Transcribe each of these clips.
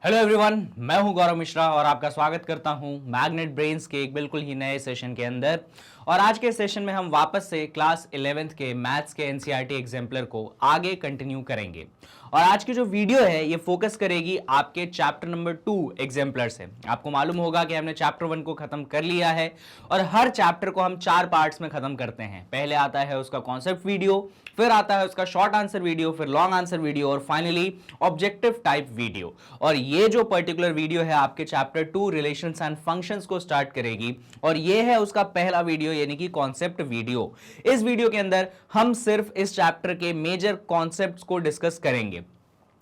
Hello everyone, मैं हूं गौरव मिश्रा और आपका स्वागत करता हूं मैग्नेट ब्रेन्स के एक बिल्कुल ही नए सेशन के अंदर। और आज के सेशन में हम वापस से क्लास 11th के मैथ्स के एनसीईआरटी एग्जाम्पलर को आगे कंटिन्यू करेंगे। और आज की जो वीडियो है ये फोकस करेगी आपके चैप्टर नंबर 2 एग्जाम्पलर से। आपको मालूम होगा कि हमने चैप्टर 1 को खत्म कर लिया है और हर चैप्टर को हम 4 पार्ट्स में खत्म करते हैं। पहले आता है उसका कॉन्सेप्ट वीडियो, फिर आता है उसका शॉर्ट आंसर वीडियो, फिर लॉन्ग आंसर वीडियो और फाइनली ऑब्जेक्टिव टाइप वीडियो। और ये जो पर्टिकुलर वीडियो है आपके चैप्टर 2 रिलेशंस एंड फंक्शंस को स्टार्ट करेगी और ये है उसका पहला वीडियो यानी कि कॉन्सेप्ट वीडियो। इस वीडियो के अंदर हम सिर्फ इस चैप्टर के मेजर कॉन्सेप्ट्स को डिस्कस करेंगे।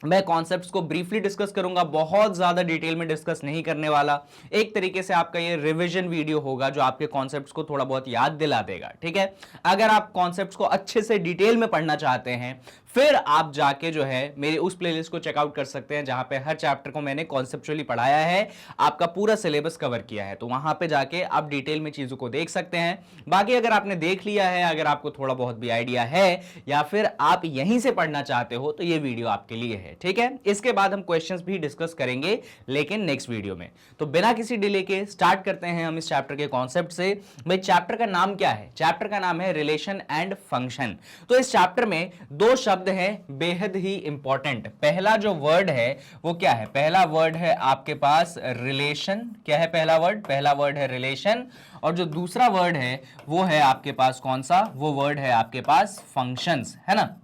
मैं कॉन्सेप्ट्स को ब्रीफली डिस्कस करूंगा, बहुत ज्यादा डिटेल में डिस्कस नहीं करने वाला। एक तरीके से आपका ये रिवीजन वीडियो होगा जो आपके कॉन्सेप्ट्स को थोड़ा बहुत याद दिला देगा। ठीक है, अगर आप कॉन्सेप्ट्स को अच्छे से डिटेल में पढ़ना चाहते हैं फिर आप जाके जो है मेरे उस प्लेलिस्ट को चेकआउट कर सकते हैं जहां पे हर चैप्टर को मैंने कॉन्सेप्चुअली पढ़ाया है, आपका पूरा सिलेबस कवर किया है। तो वहां पे जाके आप डिटेल में चीजों को देख सकते हैं। बाकी अगर आपने देख लिया है, अगर आपको थोड़ा बहुत भी आइडिया है या फिर आप यहीं से पढ़ना चाहते हो तो ये वीडियो आपके लिए है। ठीक है, इसके बाद हम क्वेश्चंस भी डिस्कस करेंगे लेकिन नेक्स्ट वीडियो में। तो बिना किसी डिले के स्टार्ट करते हैं हम इस चैप्टर के कॉन्सेप्ट से। भाई चैप्टर का नाम क्या है? चैप्टर का नाम है रिलेशन एंड फंक्शन। तो इस चैप्टर में दो शब्द है बेहद ही इंपॉर्टेंट। पहला जो वर्ड है वो क्या है? पहला वर्ड है आपके पास रिलेशन। क्या है पहला वर्ड? पहला वर्ड है रिलेशन। और जो दूसरा वर्ड है वो है आपके पास कौन सा? वो वर्ड है आपके पास फंक्शंस, है ना।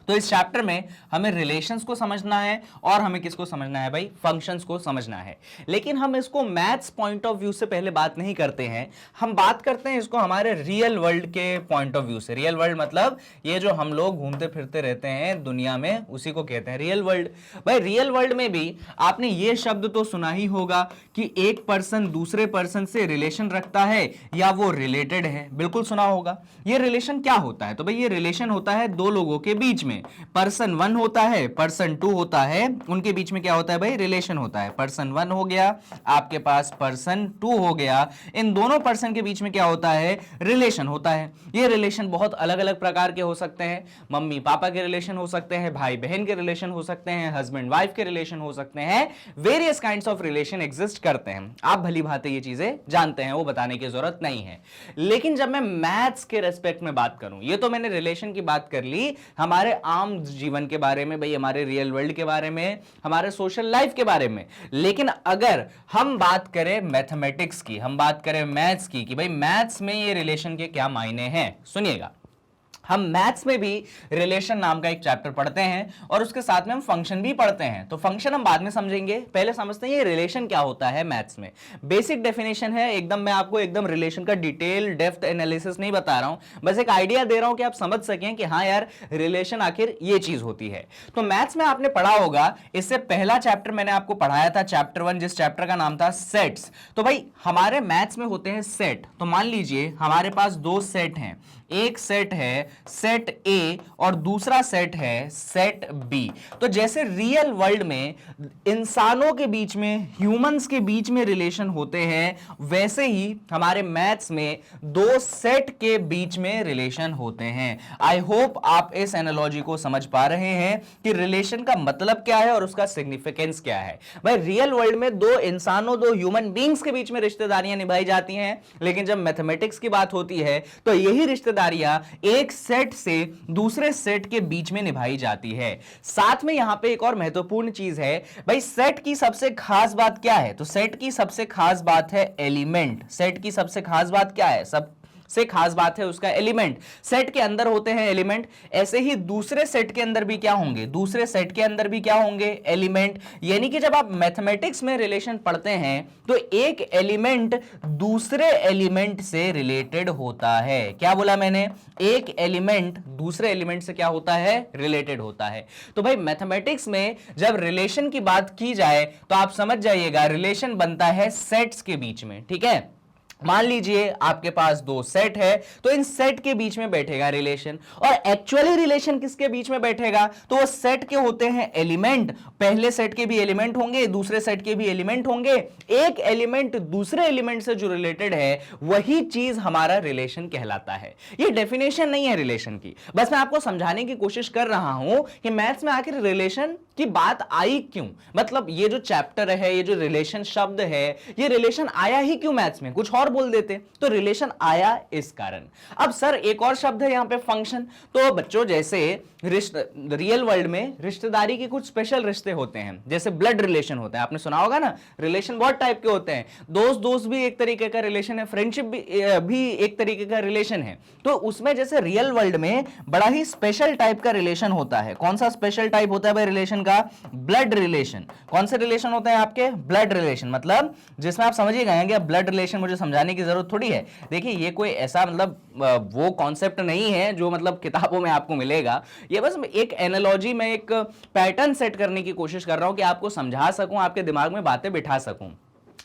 तो इस चैप्टर में हमें रिलेशंस को समझना है और हमें किसको समझना है भाई? फंक्शंस को समझना है। लेकिन हम इसको मैथ्स पॉइंट ऑफ व्यू से पहले बात नहीं करते हैं, हम बात करते हैं इसको हमारे रियल वर्ल्ड के पॉइंट ऑफ व्यू से। रियल वर्ल्ड मतलब ये जो हम लोग घूमते फिरते रहते हैं दुनिया में, उसी को कहते हैं रियल वर्ल्ड। भाई रियल वर्ल्ड में भी आपने ये शब्द तो सुना ही होगा कि एक पर्सन दूसरे पर्सन से रिलेशन रखता है या वो रिलेटेड है। बिल्कुल सुना होगा। ये रिलेशन क्या होता है? तो भाई ये रिलेशन होता है दो लोगों के बीच में। पर्सन 1 होता है, पर्सन 2 होता है, उनके बीच में क्या होता है भाई? रिलेशन होता है। पर्सन 1 हो गया, आपके पास पर्सन 2 हो गया, इन दोनों पर्सन के बीच में क्या होता है? रिलेशन होता है। ये रिलेशन बहुत अलग अलग प्रकार के हो सकते हैं। मम्मी पापा के रिलेशन हो सकते हैं, भाई बहन के रिलेशन हो सकते हैं, हस्बैंड वाइफ के रिलेशन हो सकते हैं। Various kinds of relation exist करते हैं। आप भली भांति ये चीजें जानते हैं, वो बताने की जरूरत नहीं है। लेकिन जब मैं मैथ्स के रेस्पेक्ट में बात करूं, ये तो मैंने रिलेशन की बात कर ली, हमारे आम जीवन के बारे में भाई, हमारे रियल वर्ल्ड के बारे में, हमारे सोशल लाइफ के बारे में। लेकिन अगर हम बात करें मैथमेटिक्स की, हम बात करें मैथ्स की कि भाई मैथ्स में ये रिलेशन के क्या मायने हैं, सुनिएगा। हम मैथ्स में भी रिलेशन नाम का एक चैप्टर पढ़ते हैं और उसके साथ में हम फंक्शन भी पढ़ते हैं। तो फंक्शन हम बाद में समझेंगे, पहले समझते हैं ये रिलेशन क्या होता है मैथ्स में। बेसिक डेफिनेशन है एकदम, मैं आपको एकदम रिलेशन का डिटेल डेप्थ एनालिसिस नहीं बता रहा हूं, बस एक आइडिया दे रहा हूं कि आप समझ सकें कि हाँ यार रिलेशन आखिर ये चीज होती है। तो मैथ्स में आपने पढ़ा होगा, इससे पहला चैप्टर मैंने आपको पढ़ाया था चैप्टर 1, जिस चैप्टर का नाम था सेट्स। तो भाई हमारे मैथ्स में होते हैं सेट। तो मान लीजिए हमारे पास दो सेट हैं, एक सेट है सेट ए और दूसरा सेट है सेट बी। तो जैसे रियल वर्ल्ड में इंसानों के बीच में, ह्यूमंस के बीच में रिलेशन होते हैं, वैसे ही हमारे मैथ्स में दो सेट के बीच में रिलेशन होते हैं। आई होप आप इस एनालॉजी को समझ पा रहे हैं कि रिलेशन का मतलब क्या है और उसका सिग्निफिकेंस क्या है। भाई रियल वर्ल्ड में दो इंसानों, दो ह्यूमन बींग्स के बीच में रिश्तेदारियां निभाई जाती हैं, लेकिन जब मैथमेटिक्स की बात होती है तो यही रिश्तेदारियां एक सेट से दूसरे सेट के बीच में निभाई जाती है। साथ में यहां पे एक और महत्वपूर्ण चीज है भाई, सेट की सबसे खास बात क्या है? तो सेट की सबसे खास बात है एलिमेंट। सेट की सबसे खास बात क्या है? से खास बात है उसका एलिमेंट। सेट के अंदर होते हैं एलिमेंट, ऐसे ही दूसरे सेट के अंदर भी क्या होंगे? दूसरे सेट के अंदर भी क्या होंगे? एलिमेंट। यानी कि जब आप मैथमेटिक्स में रिलेशन पढ़ते हैं तो एक एलिमेंट दूसरे एलिमेंट से रिलेटेड होता है। क्या बोला मैंने? एक एलिमेंट दूसरे एलिमेंट से क्या होता है? रिलेटेड होता है। तो भाई मैथमेटिक्स में जब रिलेशन की बात की जाए तो आप समझ जाइएगा रिलेशन बनता है सेट्स के बीच में। ठीक है, मान लीजिए आपके पास दो सेट है, तो इन सेट के बीच में बैठेगा रिलेशन, और एक्चुअली रिलेशन किसके बीच में बैठेगा, तो वो सेट के होते हैं एलिमेंट, पहले सेट के भी एलिमेंट होंगे, दूसरे सेट के भी एलिमेंट होंगे, एक एलिमेंट दूसरे एलिमेंट से जो रिलेटेड है वही चीज हमारा रिलेशन कहलाता है। ये डेफिनेशन नहीं है रिलेशन की, बस मैं आपको समझाने की कोशिश कर रहा हूं कि मैथ्स में आखिर रिलेशन की बात आई क्यों, मतलब ये जो चैप्टर है, ये जो रिलेशन शब्द है, ये रिलेशन आया ही क्यों मैथ्स में, कुछ और बोल देते तो रिलेशन आया इस कारण। अब सर एक और शब्द है यहां पे फंक्शन, तो बच्चों जैसे रियल वर्ल्ड में रिश्तेदारी के कुछ स्पेशल रिश्ते होते हैं, जैसे ब्लड रिलेशन होता है, आपने सुना होगा ना, रिलेशन बहुत टाइप के होते हैं, दोस्त दोस्त भी एक तरीके का रिलेशन है, फ्रेंडशिप भी एक तरीके का रिलेशन है। तो उसमें जैसे रियल वर्ल्ड में बड़ा ही स्पेशल टाइप का रिलेशन होता है। कौन सा स्पेशल टाइप होता है भाई रिलेशन का? Blood relation. कौन से रिलेशन होते हैं आपके? ब्लड रिलेशन, मतलब जिसमें आप समझ ही गए कि ब्लड रिलेशन मुझे समझाने की जरूरत थोड़ी है। देखिए ये कोई ऐसा मतलब वो कॉन्सेप्ट नहीं है जो मतलब किताबों में आपको मिलेगा, ये बस एक एनालॉजी में एक पैटर्न सेट करने की कोशिश कर रहा हूं कि आपको समझा सकूं, आपके दिमाग में बातें बिठा सकूं।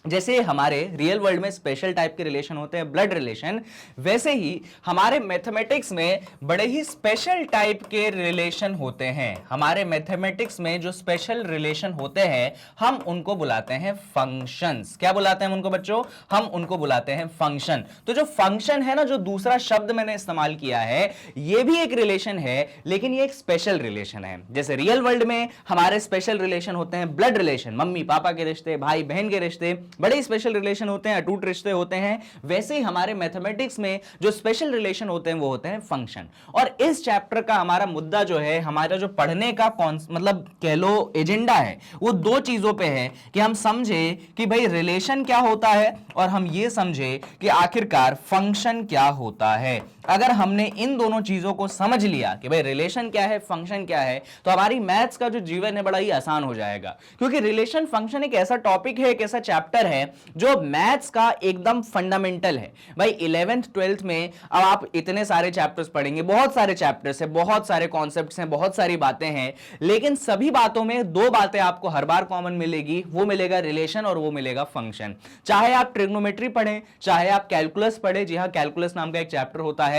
जैसे हमारे रियल वर्ल्ड में स्पेशल टाइप के रिलेशन होते हैं ब्लड रिलेशन, वैसे ही हमारे मैथमेटिक्स में बड़े ही स्पेशल टाइप के रिलेशन होते हैं। हमारे मैथमेटिक्स में जो स्पेशल रिलेशन होते हैं हम उनको बुलाते हैं फंक्शंस। क्या बुलाते हैं उनको बच्चों? हम उनको बुलाते हैं फंक्शन। तो जो फंक्शन है ना, जो दूसरा शब्द मैंने इस्तेमाल किया है, ये भी एक रिलेशन है, लेकिन ये एक स्पेशल रिलेशन है। जैसे रियल वर्ल्ड में हमारे स्पेशल रिलेशन होते हैं ब्लड रिलेशन, मम्मी पापा के रिश्ते, भाई बहन के रिश्ते, बड़े स्पेशल रिलेशन होते हैं, अटूट रिश्ते होते हैं। वैसे ही हमारे मैथमेटिक्स में जो स्पेशल रिलेशन होते हैं वो होते हैं फंक्शन। और इस चैप्टर का हमारा मुद्दा जो है, हमारा जो पढ़ने का मतलब कह लो एजेंडा है, वो दो चीजों पे है कि हम समझे कि भाई रिलेशन क्या होता है और हम ये समझे कि आखिरकार फंक्शन क्या होता है। अगर हमने इन दोनों चीजों को समझ लिया कि भाई रिलेशन क्या है, फंक्शन क्या है, तो हमारी मैथ्स का जो जीवन है बड़ा ही आसान हो जाएगा। क्योंकि रिलेशन फंक्शन एक ऐसा टॉपिक है, एक ऐसा चैप्टर है जो मैथ्स का एकदम फंडामेंटल है। भाई 11th 12th में अब आप इतने सारे चैप्टर्स पढ़ेंगे, बहुत सारे चैप्टर्स हैं, बहुत सारे कॉन्सेप्ट्स हैं, बहुत सारी बातें हैं, लेकिन सभी बातों में दो बातें आपको हर बार कॉमन मिलेगी, वो मिलेगा रिलेशन और वो मिलेगा फंक्शन। चाहे आप ट्रिग्नोमेट्री पढ़ें, चाहे आप कैलकुलस पढ़ें, जी हां कैलकुलस नाम का एक चैप्टर होता है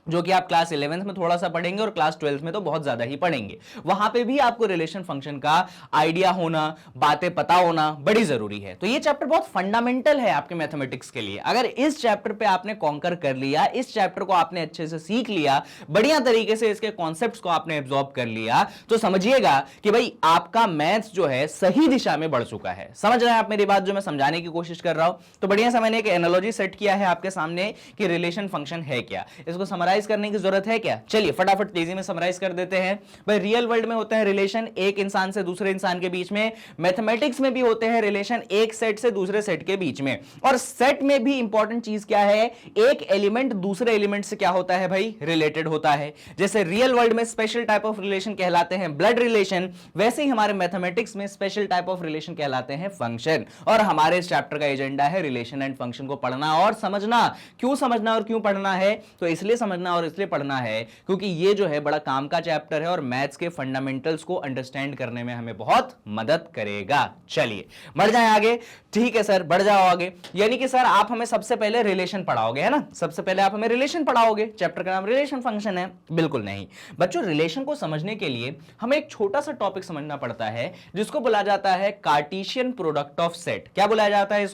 जो कि आप क्लास 11th में थोड़ा सा पढ़ेंगे और क्लास 12th में तो बहुत ज्यादा ही पढ़ेंगे। वहां पे भी आपको रिलेशन फंक्शन का आइडिया होना, बातें पता होना बड़ी जरूरी है। तो ये चैप्टर बहुत फंडामेंटल है आपके मैथमेटिक्स के लिए। अगर इस चैप्टर पे आपने कॉन्कर कर लिया, इस चैप्टर को आपने अच्छे से सीख लिया, बढ़िया तरीके से इसके कॉन्सेप्ट्स को आपने एब्जॉर्ब कर लिया, तो समझिएगा कि भाई आपका मैथ्स जो है सही दिशा में बढ़ चुका है। समझ रहे हैं आप मेरी बात जो मैं समझाने की कोशिश कर रहा हूं? तो बढ़िया से मैंने एक एनालॉजी सेट किया है आपके सामने कि रिलेशन फंक्शन है क्या, इसको समराइज करने की जरूरत है क्या? चलिए फटाफट तेजी में समराइज कर देते हैं। भाई रियल वर्ल्ड में होते हैं रिलेशन एक इंसान से दूसरे इंसान के बीच में, मैथमेटिक्स में भी होते हैं रिलेशन एक सेट से दूसरे सेट के बीच में। और सेट में भी इंपॉर्टेंट चीज क्या है, एक एलिमेंट दूसरे एलिमेंट से क्या होता है भाई, रिलेटेड होता है। जैसे रियल वर्ल्ड में स्पेशल टाइप ऑफ रिलेशन कहलाते हैं ब्लड रिलेशन, वैसे ही हमारे मैथमेटिक्स में स्पेशल टाइप ऑफ रिलेशन कहलाते हैं फंक्शन। और हमारे इस चैप्टर का एजेंडा है रिलेशन एंड फंक्शन को पढ़ना और समझना। क्यों समझना और क्यों पढ़ना है? तो इसलिए समझना और इसलिए पढ़ना है क्योंकि ये जो है बड़ा काम का चैप्टर है और मैथ्स के फंडामेंटल्स को अंडरस्टैंड करने में हमें बहुत मदद करेगा। चलिए बढ़ जाएं आगे। ठीक है सर, बढ़ जाओ आगे। यानी कि सर आप हमें सबसे पहले रिलेशन पढ़ाओगे, है ना? सबसे पहले आप हमें रिलेशन पढ़ाओगे, चैप्टर का नाम रिलेशन फंक्शन है। बिल्कुल नहीं बच्चों, रिलेशन को समझने के लिए हमें एक छोटा सा टॉपिक समझना पड़ता है जिसको बुलाया जाता है कार्टेशियन प्रोडक्ट ऑफ सेट। क्या बुलाया जाता है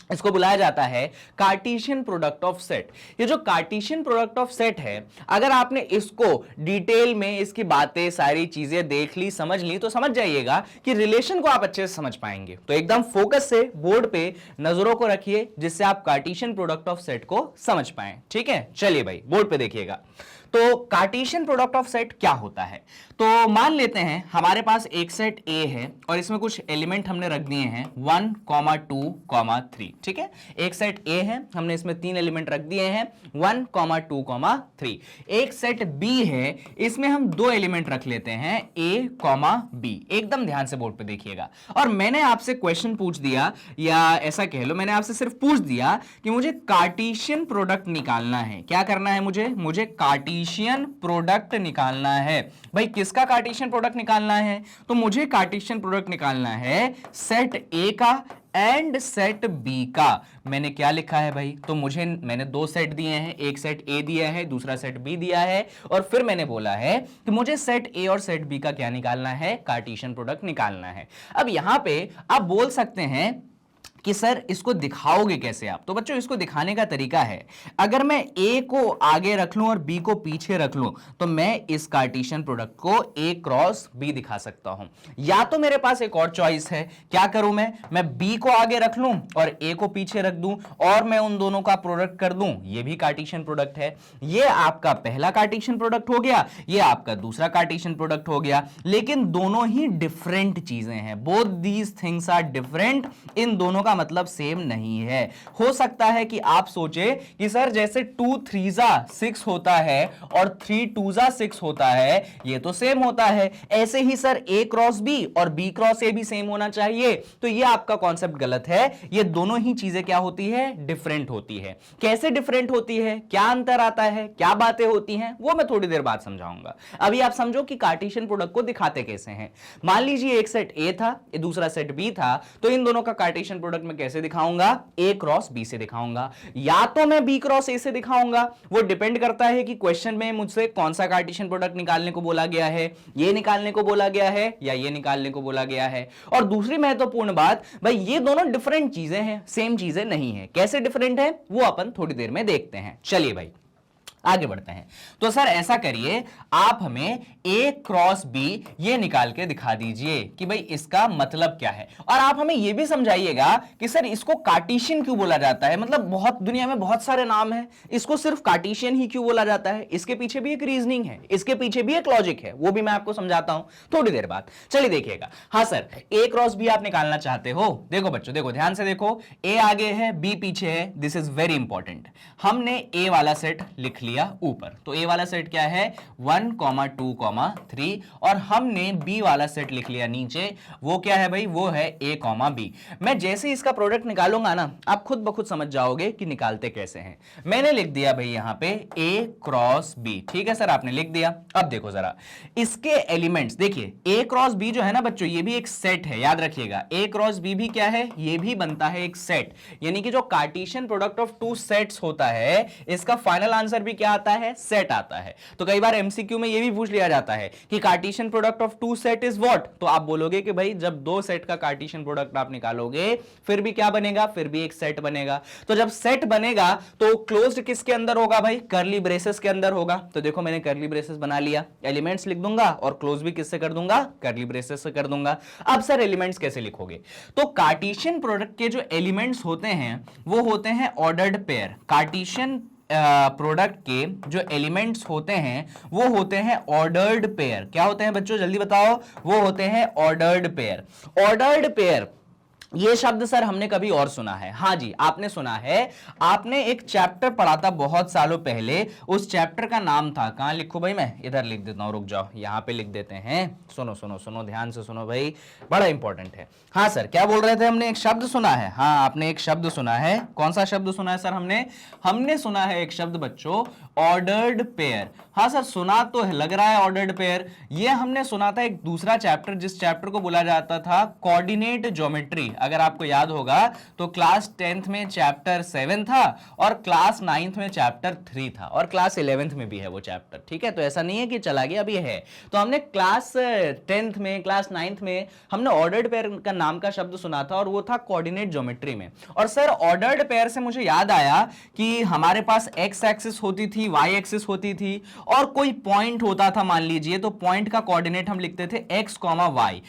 इसको बुलाया जाता है कार्टेशियन प्रोडक्ट ऑफ सेट। ये जो कार्टेशियन प्रोडक्ट ऑफ सेट है, अगर आपने इसको डिटेल में इसकी बातें सारी चीजें देख ली, समझ ली, तो समझ जाइएगा कि रिलेशन को आप अच्छे से समझ पाएंगे। तो एकदम फोकस से बोर्ड पे नजरों को रखिए जिससे आप कार्टेशियन प्रोडक्ट ऑफ सेट को समझ पाएं। ठीक है, चलिए भाई बोर्ड पे देखिएगा। तो कार्टेशियन प्रोडक्ट ऑफ सेट क्या होता है? तो मान लेते हैं हमारे पास एक सेट ए है और इसमें कुछ एलिमेंट हमने रख दिए हैं 1, 2, 3। ठीक है, एक सेट ए है, हमने इसमें 3 एलिमेंट रख दिए हैं 1, 2, 3। एक सेट बी है, इसमें हम 2 एलिमेंट रख लेते हैं ए, बी। एकदम ध्यान से बोर्ड पे देखिएगा। और मैंने आपसे क्वेश्चन पूछ दिया, या ऐसा कह लो मैंने आपसे सिर्फ पूछ दिया कि मुझे कार्टेशियन प्रोडक्ट निकालना है। क्या करना है मुझे कार्टेशियन कार्टेशियन प्रोडक्ट निकालना है। भाई किसका कार्टेशियन प्रोडक्ट निकालना है? तो मुझे कार्टेशियन प्रोडक्ट निकालना है सेट ए का एंड सेट बी का। मैंने क्या लिखा है भाई? तो मैंने दो सेट दिए हैं, एक सेट ए दिया है, दूसरा सेट बी दिया है, और फिर मैंने बोला है कि मुझे सेट ए और सेट बी का क्या निकालना है? कार्टेशियन प्रोडक्ट निकालना है। अब यहां पे आप बोल सकते हैं कि सर इसको दिखाओगे कैसे आप? तो बच्चों इसको दिखाने का तरीका है, अगर मैं ए को आगे रख लूं और बी को पीछे रख लूं तो मैं इस कार्टेशियन प्रोडक्ट को ए क्रॉस बी दिखा सकता हूं। या तो मेरे पास एक और चॉइस है, क्या करूं मैं बी को आगे रख लूं और ए को पीछे रख दूं और मैं उन दोनों का प्रोडक्ट कर दूं, ये भी कार्टेशियन प्रोडक्ट है। ये आपका पहला कार्टेशियन प्रोडक्ट हो गया, ये आपका दूसरा कार्टेशियन प्रोडक्ट हो गया, लेकिन दोनों ही डिफरेंट चीजें हैं। Both these things are different, इन दोनों का मतलब सेम नहीं है। हो सकता है कि आप सोचे कि सर जैसे 2 3 6 होता है और 3 2 6 होता है, ये तो सेम होता है, ऐसे ही सर ए क्रॉस बी और बी क्रॉस ए भी सेम होना चाहिए। तो ये आपका कॉन्सेप्ट गलत है। ये दोनों ही चीजें क्या होती है? डिफरेंट होती है। कैसे डिफरेंट होती है, क्या अंतर आता है, क्या बातें होती हैं, वो मैं थोड़ी देर बाद समझाऊंगा। अभी आप समझो कि कार्टेशियन प्रोडक्ट को दिखाते कैसे हैं। मान लीजिए एक सेट ए था, दूसरा सेट बी था, तो इन दोनों का कार्टेशियन प्रोडक्ट मैं कैसे दिखाऊंगा? ए क्रॉस बी से दिखाऊंगा, या तो मैं बी क्रॉस ए से दिखाऊंगा। वो डिपेंड करता है कि क्वेश्चन में मुझसे कौन सा कार्टेशियन प्रोडक्ट निकालने को बोला गया है, ये निकालने को बोला गया है या ये निकालने को बोला गया है। और दूसरी महत्वपूर्ण बात, भाई ये दोनों डिफरेंट चीजें हैं, सेम चीजें नहीं है। कैसे डिफरेंट है वो अपन थोड़ी देर में देखते हैं। चलिए भाई आगे बढ़ते हैं। तो सर ऐसा करिए, आप हमें ए क्रॉस बी ये निकाल के दिखा दीजिए कि भाई इसका मतलब क्या है, और आप हमें ये भी समझाइएगा कि सर इसको कार्टेशियन क्यों बोला जाता है। मतलब बहुत दुनिया में बहुत सारे नाम हैं, इसको सिर्फ कार्टेशियन ही क्यों बोला जाता है? इसके पीछे भी एक रीजनिंग है, इसके पीछे भी एक लॉजिक है, वो भी मैं आपको समझाता हूं थोड़ी देर बाद। चलिए देखिएगा। हाँ सर, ए क्रॉस बी आप निकालना चाहते हो। देखो बच्चों, देखो ध्यान से देखो, ए आगे है बी पीछे है, दिस इज वेरी इंपॉर्टेंट। हमने ए वाला सेट लिख लिया ऊपर, तो ए वाला सेट क्या है? 1, 2, 3, और हमने बी वाला सेट लिख लिया नीचे, वो क्या है भाई? वो है ए बी। मैं जैसे इसका प्रोडक्ट निकालूंगा ना, आप खुद ब खुद समझ जाओगे कि निकालते कैसे हैं। मैंने लिख दिया भाई यहां पे ए क्रॉस बी, ठीक है सर, आपने लिख दिया। अब देखो जरा इसके एलिमेंट्स, देखिए ए क्रॉस बी जो है ना बच्चों, ये भी एक सेट है, याद रखिएगा। ए क्रॉस बी भी क्या है? ये भी बनता है एक सेट, यानी कि जो Cartesian product of two sets होता है, इसका फाइनल आंसर भी क्या आता है? सेट आता है। तो कई बार एमसीक्यू में ये भी पूछ लिया जाता है कि Cartesian product of two set is what, तो आप बोलोगे कि भाई जब दो सेट का कार्टेशियन प्रोडक्ट आप निकालोगे फिर भी क्या बनेगा? फिर भी एक सेट बनेगा। तो जब सेट बनेगा तो क्लोज्ड किसके अंदर होगा भाई? कर्ली ब्रेसेस के अंदर होगा। तो देखो मैंने कर्ली ब्रेसेस बना लिया, एलिमेंट्स लिख दूंगा और क्लोज भी किससे कर दूंगा? कर्ली ब्रेसेस से कर दूंगा। अब सर एलिमेंट्स कैसे लिखोगे? तो कार्टेशियन प्रोडक्ट के जो एलिमेंट्स होते हैं वो होते हैं ऑर्डर्ड पेयर। कार्टेशियन प्रोडक्ट के जो एलिमेंट्स होते हैं वो होते हैं ऑर्डर्ड पेयर। क्या होते हैं बच्चों, जल्दी बताओ? वो होते हैं ऑर्डर्ड पेयर। ऑर्डर्ड पेयर, ये शब्द सर हमने कभी और सुना है। हाँ जी, आपने सुना है। आपने एक चैप्टर पढ़ा था बहुत सालों पहले, उस चैप्टर का नाम था, कहां लिखूं भाई? मैं इधर लिख देता हूं, रुक जाओ, यहां पे लिख देते हैं। सुनो सुनो सुनो, ध्यान से सुनो भाई, बड़ा इंपॉर्टेंट है। हाँ सर, क्या बोल रहे थे? हमने एक शब्द सुना है। हाँ, आपने एक शब्द सुना है। कौन सा शब्द सुना है सर? हमने सुना है एक शब्द बच्चों, ऑर्डर्ड पेयर। हाँ सर, सुना तो लग रहा है ऑर्डर्ड पेयर। ये हमने सुना था एक दूसरा चैप्टर, जिस चैप्टर को बोला जाता था कोऑर्डिनेट ज्योमेट्री। अगर आपको याद होगा तो क्लास 10th में चैप्टर 7 था और क्लास 9th में चैप्टर 3 था, और क्लास 11th में भी है वो चैप्टर, ठीक है? तो ऐसा नहीं है कि चला गया, अभी है। तो हमने क्लास 10th में, क्लास 9th में हमने ऑर्डर्ड पेयर का नाम का शब्द सुना था, और वो था कोऑर्डिनेट ज्योमेट्री में। और सर ऑर्डर्ड पेयर से मुझे याद आया कि हमारे पास एक्स एक्सिस होती थी, वाई एक्सिस होती थी, और कोई पॉइंट होता था मान लीजिए, तो पॉइंट का कोऑर्डिनेट हम लिखते थे एक्स कॉमा वाई।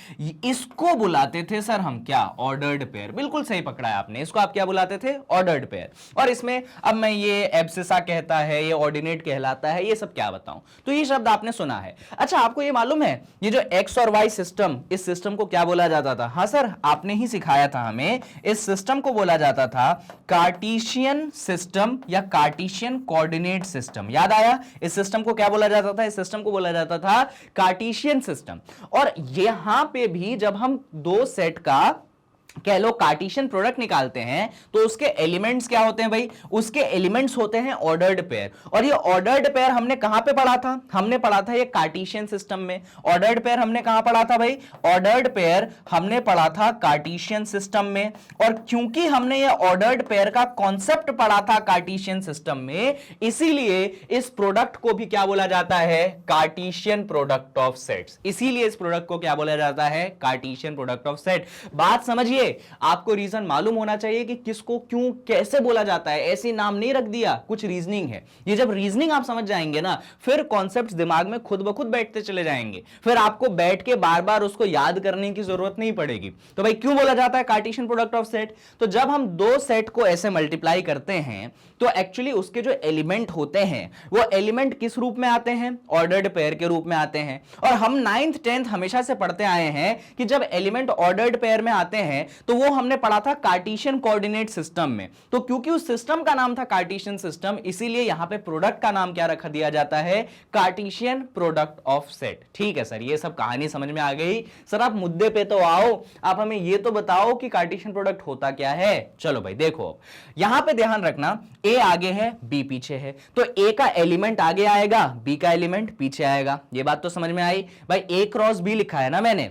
इसको बुलाते थे सर हम क्या? Ordered pair. बिल्कुल सही पकड़ा है आपने, इसको आप क्या बुलाते थे? Ordered pair. और इसमें अब मैं ये एब्सिसा कहता है, ये ऑर्डिनेट कहलाता है, ये सब क्या बताऊं? तो ये शब्द आपने सुना है। अच्छा, आपको ये मालूम है ये जो एक्स और वाई सिस्टम, इस सिस्टम को क्या बोला जाता था? हाँ सर, आपने ही सिखाया था हमें। इस सिस्टम को बोला जाता था कार्टेशियन सिस्टम या कार्टेशियन कोऑर्डिनेट सिस्टम। याद आया? इस सिस्टम को क्या बोला जाता था? इस सिस्टम को बोला जाता था कार्टेशियन सिस्टम। और यहां पे भी जब हम दो सेट का कह लो कार्टेशियन प्रोडक्ट निकालते हैं तो उसके एलिमेंट्स क्या होते हैं भाई, उसके एलिमेंट्स होते हैं ऑर्डर्ड पेयर। और ये ऑर्डर्ड पेयर हमने कहां पे पढ़ा था, हमने पढ़ा था ये कार्टेशियन सिस्टम में। ऑर्डर्ड पेयर हमने कहां पढ़ा था भाई, ऑर्डर्ड पेयर हमने पढ़ा था कार्टेशियन सिस्टम में। और क्योंकि हमने ये ऑर्डर्ड पेयर का कॉन्सेप्ट पढ़ा था कार्टेशियन सिस्टम में, इसीलिए इस प्रोडक्ट को भी क्या बोला जाता है, कार्टेशियन प्रोडक्ट ऑफ सेट्स। इसीलिए इस प्रोडक्ट को क्या बोला जाता है, कार्टेशियन प्रोडक्ट ऑफ सेट। बात समझिए, आपको रीजन मालूम होना चाहिए कि किसको क्यों कैसे बोला जाता है, ऐसे नाम नहीं रख दिया, कुछ रीजनिंग है। ये जब रीजनिंग आप समझ जाएंगे ना, फिर कॉन्सेप्ट्स दिमाग में खुद ब खुद बैठते चले जाएंगे, फिर आपको बैठ के बार बार उसको याद करने की जरूरत नहीं पड़ेगी। तो भाई क्यों बोला जाता है कार्टेशियन प्रोडक्ट ऑफ सेट, तो जब हम दो सेट को ऐसे मल्टीप्लाई करते हैं तो एक्चुअली उसके जो एलिमेंट होते हैं वो एलिमेंट किस रूप में आते हैं, ऑर्डर्ड पेयर के रूप में आते हैं। और हम 9th 10th हमेशा से पढ़ते आए हैं कि जब एलिमेंट ऑर्डर्ड पेयर में आते हैं तो वो हमने पढ़ा था कार्टेशियन कोऑर्डिनेट सिस्टम में। तो क्योंकि उस सिस्टम का नाम था कार्टेशियन सिस्टम, इसीलिए यहां पे प्रोडक्ट का नाम क्या रखा दिया जाता है, कार्टेशियन प्रोडक्ट ऑफ सेट। ठीक है सर, ये सब कहानी समझ में आ गई। सर आप मुद्दे पे तो आओ, आप हमें ये तो बताओ कि कार्टेशियन प्रोडक्ट होता क्या है। चलो भाई देखो, यहां पे ध्यान रखना, ए आगे है बी पीछे है, तो ए का एलिमेंट आगे आएगा, बी का एलिमेंट पीछे आएगा। ये बात तो समझ में आई भाई। ए क्रॉस बी लिखा है ना मैंने,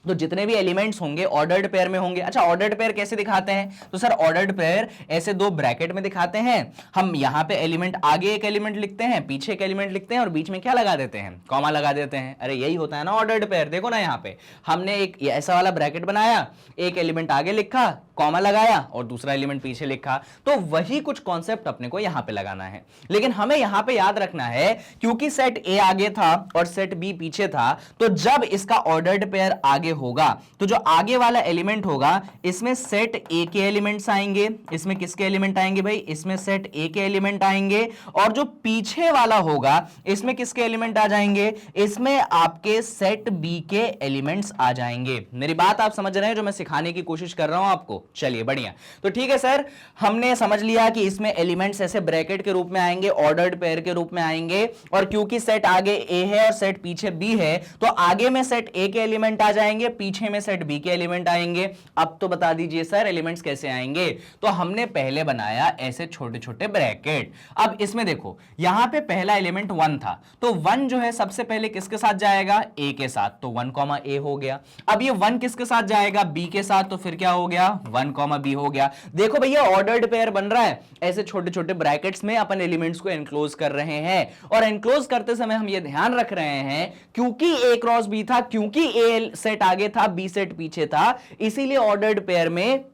तो जितने भी एलिमेंट्स होंगे ऑर्डर्ड पेयर में होंगे। अच्छा ऑर्डर्ड पेयर कैसे दिखाते हैं, तो सर ऑर्डर्ड पेयर ऐसे दो ब्रैकेट में दिखाते हैं। हम यहां पे एलिमेंट आगे एक एलिमेंट लिखते हैं, पीछे एक एलिमेंट लिखते हैं और बीच में क्या लगा देते हैं, कॉमा लगा देते हैं। अरे यही होता है ना ऑर्डर्ड पेयर। देखो ना यहाँ पे हमने एक ऐसा वाला ब्रैकेट बनाया, एक एलिमेंट आगे लिखा, कॉमा लगाया और दूसरा एलिमेंट पीछे लिखा। तो वही कुछ कॉन्सेप्ट अपने को यहां पे लगाना है। लेकिन हमें यहां पे याद रखना है, क्योंकि सेट ए आगे था और सेट बी पीछे था, तो जब इसका ऑर्डर्ड पेयर आगे होगा तो जो आगे वाला एलिमेंट होगा इसमें सेट ए के एलिमेंट्स आएंगे। इसमें किसके एलिमेंट आएंगे भाई, इसमें सेट ए के एलिमेंट आएंगे। और जो पीछे वाला होगा इसमें किसके एलिमेंट आ जाएंगे, इसमें आपके सेट बी के एलिमेंट्स आ जाएंगे। मेरी बात आप समझ रहे हैं जो मैं सिखाने की कोशिश कर रहा हूं आपको। चलिए बढ़िया, तो ठीक है सर, हमने समझ लिया कि इसमें एलिमेंट्स ऐसे ब्रैकेट के रूप में आएंगे, ऑर्डर्ड पेयर के रूप में आएंगे। और क्योंकि सेट आगे ए है और सेट पीछे बी है, तो आगे में सेट ए के एलिमेंट आ जाएंगे, पीछे में सेट बी के एलिमेंट आएंगे। अब तो बता दीजिए सर एलिमेंट्स कैसे आएंगे, तो हमने पहले बनाया ऐसे छोटे छोटे ब्रैकेट। अब इसमें देखो, यहां पे पहला एलिमेंट 1 था, तो 1 जो है सबसे पहले किसके साथ जाएगा, ए के साथ, तो 1, ए हो गया। अब ये 1 किसके साथ जाएगा, बी के साथ, तो फिर क्या हो गया, 1, बी हो गया। देखो भैया ऑर्डर्ड पेयर बन रहा है, ऐसे छोटे छोटे ब्रैकेट्स में अपन एलिमेंट्स को एनक्लोज कर रहे हैं। और एनक्लोज करते समय हम ये ध्यान रख रहे हैं, क्योंकि ए क्रॉस बी था, क्योंकि ए सेट आगे था, बी सेट पीछे था, इसीलिए ऑर्डर्ड पेयर में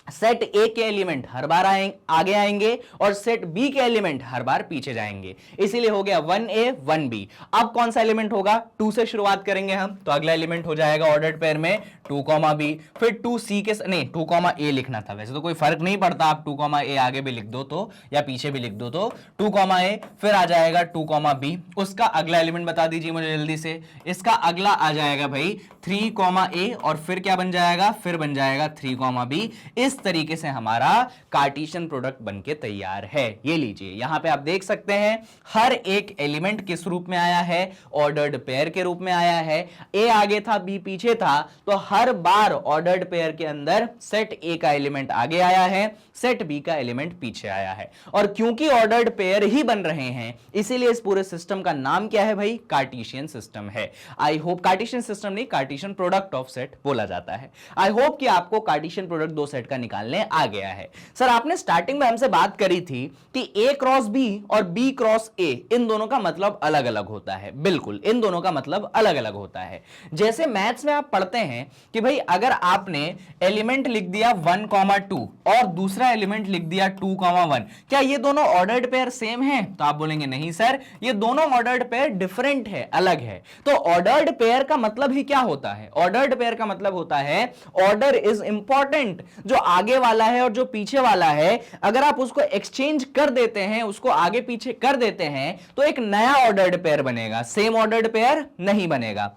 सेट ए के एलिमेंट हर बार आगे आएंगे और सेट बी के एलिमेंट हर बार पीछे जाएंगे। इसीलिए हो गया 1a 1b। अब कौन सा एलिमेंट होगा, 2 से शुरुआत करेंगे हम, तो अगला एलिमेंट हो जाएगा ऑर्डर्ड पेयर में 2, b। फिर 2c के नहीं 2, a लिखना था, वैसे तो कोई फर्क नहीं पड़ता, आप 2, a आगे भी लिख दो तो, या पीछे भी लिख दो तो 2, a। फिर आ जाएगा 2, b। उसका अगला एलिमेंट बता दीजिए मुझे जल्दी से। इसका अगला आ जाएगा भाई 3, a और फिर क्या बन जाएगा, फिर बन जाएगा 3, b। इस तरीके से हमारा कार्टेशियन प्रोडक्ट बनके तैयार है। ये लीजिए, यहां पे आप देख सकते हैं हर एक एलिमेंट किस रूप में आया है, ऑर्डर्ड पेयर के रूप में आया है। ए आगे था, बी पीछे था, तो हर बार ऑर्डर्ड पेयर के अंदर सेट ए का एलिमेंट आगे आया है, सेट बी का एलिमेंट पीछे आया है। और क्योंकि ऑर्डर्ड पेयर ही बन रहे हैं, इसीलिए इस पूरे सिस्टम का नाम क्या है भाई, कार्टेशियन सिस्टम है। आई होप, कार्टेशियन सिस्टम नहीं, कार्टेशियन प्रोडक्ट ऑफ सेट बोला जाता है। आई होप कि आपको कार्टेशियन प्रोडक्ट दो सेट का निकालने आ गया है। सर आपने स्टार्टिंग में हमसे बात करी थी कि ए क्रॉस बी और बी क्रॉस ए, इन दोनों का मतलब अलग अलग होता है। बिल्कुल, इन दोनों का मतलब अलग अलग होता है। जैसे मैथ्स में आप पढ़ते हैं कि भाई अगर आपने एलिमेंट लिख दिया 1, 2 और दूसरा एलिमेंट लिख दिया 2, 1, क्या ये दोनों ऑर्डर्ड पेयर सेम है, तो आप बोलेंगे नहीं सर, ये दोनों ऑर्डर्ड पेयर डिफरेंट है, अलग है। तो ऑर्डर्ड पेयर का मतलब ही क्या होता है, ऑर्डर्ड पेयर का मतलब होता है ऑर्डर इज इंपॉर्टेंट। जो आगे वाला है और जो पीछे वाला है, अगर आप उसको एक्सचेंज कर देते हैं, उसको आगे पीछे कर देते हैं, तो एक नया ऑर्डर्ड पेयर बनेगा, सेम ऑर्डर्ड पेयर नहीं बनेगा।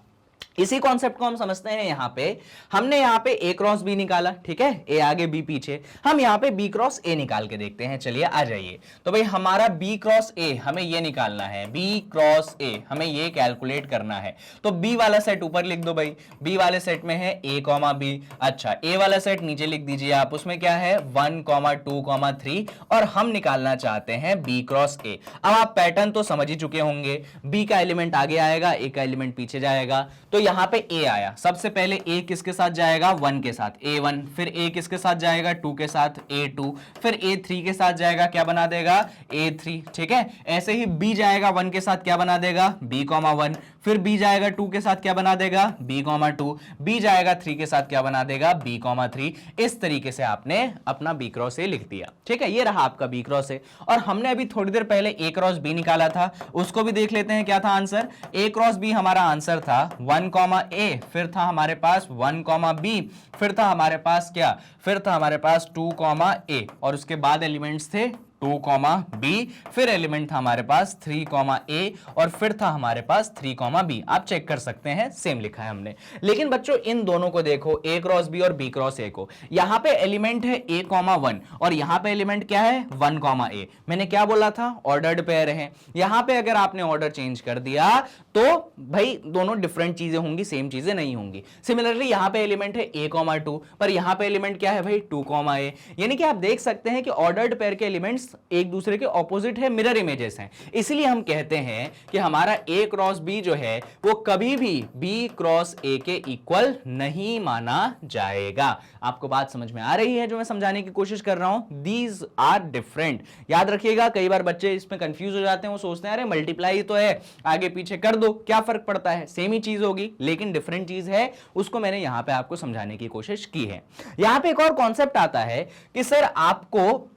इसी कॉन्सेप्ट को हम समझते हैं यहां पे। हमने यहां पे ए क्रॉस बी निकाला, ठीक है, ए आगे बी पीछे, हम यहां पे बी क्रॉस ए निकाल के देखते हैं। चलिए आ जाइए। तो भाई हमारा बी क्रॉस ए हमें ये निकालना है, बी क्रॉस ए हमें ये कैलकुलेट करना है। तो बी वाला सेट ऊपर लिख दो भाई, बी वाले सेट में है ए कॉमा बी। अच्छा, ए वाला सेट नीचे लिख दीजिए आप, उसमें क्या है 1 2 3, और हम निकालना चाहते हैं बी क्रॉस ए। अब आप पैटर्न तो समझ ही चुके होंगे, बी का एलिमेंट आगे आएगा, ए का एलिमेंट पीछे जाएगा। तो यहां पे ए आया, सबसे पहले ए किसके साथ जाएगा 1 के साथ, A1, फिर ए किसके साथ जाएगा 2 के साथ, A2, फिर A3 के साथ जाएगा, क्या बना देगा A3, ठीक है। ऐसे ही B जाएगा 1 के साथ, क्या बना देगा B,1, फिर B जाएगा 2 के साथ, क्या बना देगा B,2, B जाएगा 3 के साथ, क्या बना देगा B,3। इस तरीके से आपने अपना B क्रॉस A लिख दिया, ठीक है। ये रहा आपका B क्रॉस A। और हमने अभी थोड़ी देर पहले A क्रॉस B निकाला था, उसको भी देख लेते हैं क्या था आंसर। A क्रॉस B हमारा आंसर था 1 A, फिर था हमारे पास 1 B, फिर था हमारे पास क्या, फिर था हमारे पास 2 A, और उसके बाद एलिमेंट्स थे 2 B, फिर एलिमेंट था हमारे पास 3 A, और फिर था हमारे पास 3 B। आप चेक कर सकते हैं, सेम लिखा है हमने। लेकिन बच्चों इन दोनों को देखो, A क्रॉस B और B क्रॉस A को, यहां पे एलिमेंट है A,1 और यहां पे एलिमेंट क्या है 1 A। मैंने क्या बोला था, ऑर्डर्ड पेयर है। यहां पे अगर आपने ऑर्डर चेंज कर दिया तो भाई दोनों डिफरेंट चीजें होंगी, सेम चीजें नहीं होंगी। सिमिलरली यहां पे एलिमेंट है A,2, पर यहां पे एलिमेंट क्या है भाई 2 A। यानी कि आप देख सकते हैं कि ऑर्डर्ड पेयर के एलिमेंट्स एक दूसरे के ऑपोजिट है, मिरर इमेजेस हैं। इसलिए हम कहते हैं कि हमारा A क्रॉस B जो है वो कभी भी B क्रॉस A के इक्वल नहीं माना जाएगा। आपको बात समझ में आ रही है जो मैं समझाने की कोशिश कर रहा हूं? These are different. याद रखिएगा, कई बार बच्चे इसमें कंफ्यूज हो जाते हैं, वो सोचते हैं अरे मल्टीप्लाई तो है, आगे पीछे कर दो, क्या फर्क पड़ता है, सेम ही चीज होगी, लेकिन डिफरेंट चीज है। उसको मैंने यहां पे आपको समझाने की कोशिश की है। यहां पे एक और कॉन्सेप्ट आता है कि सर आपको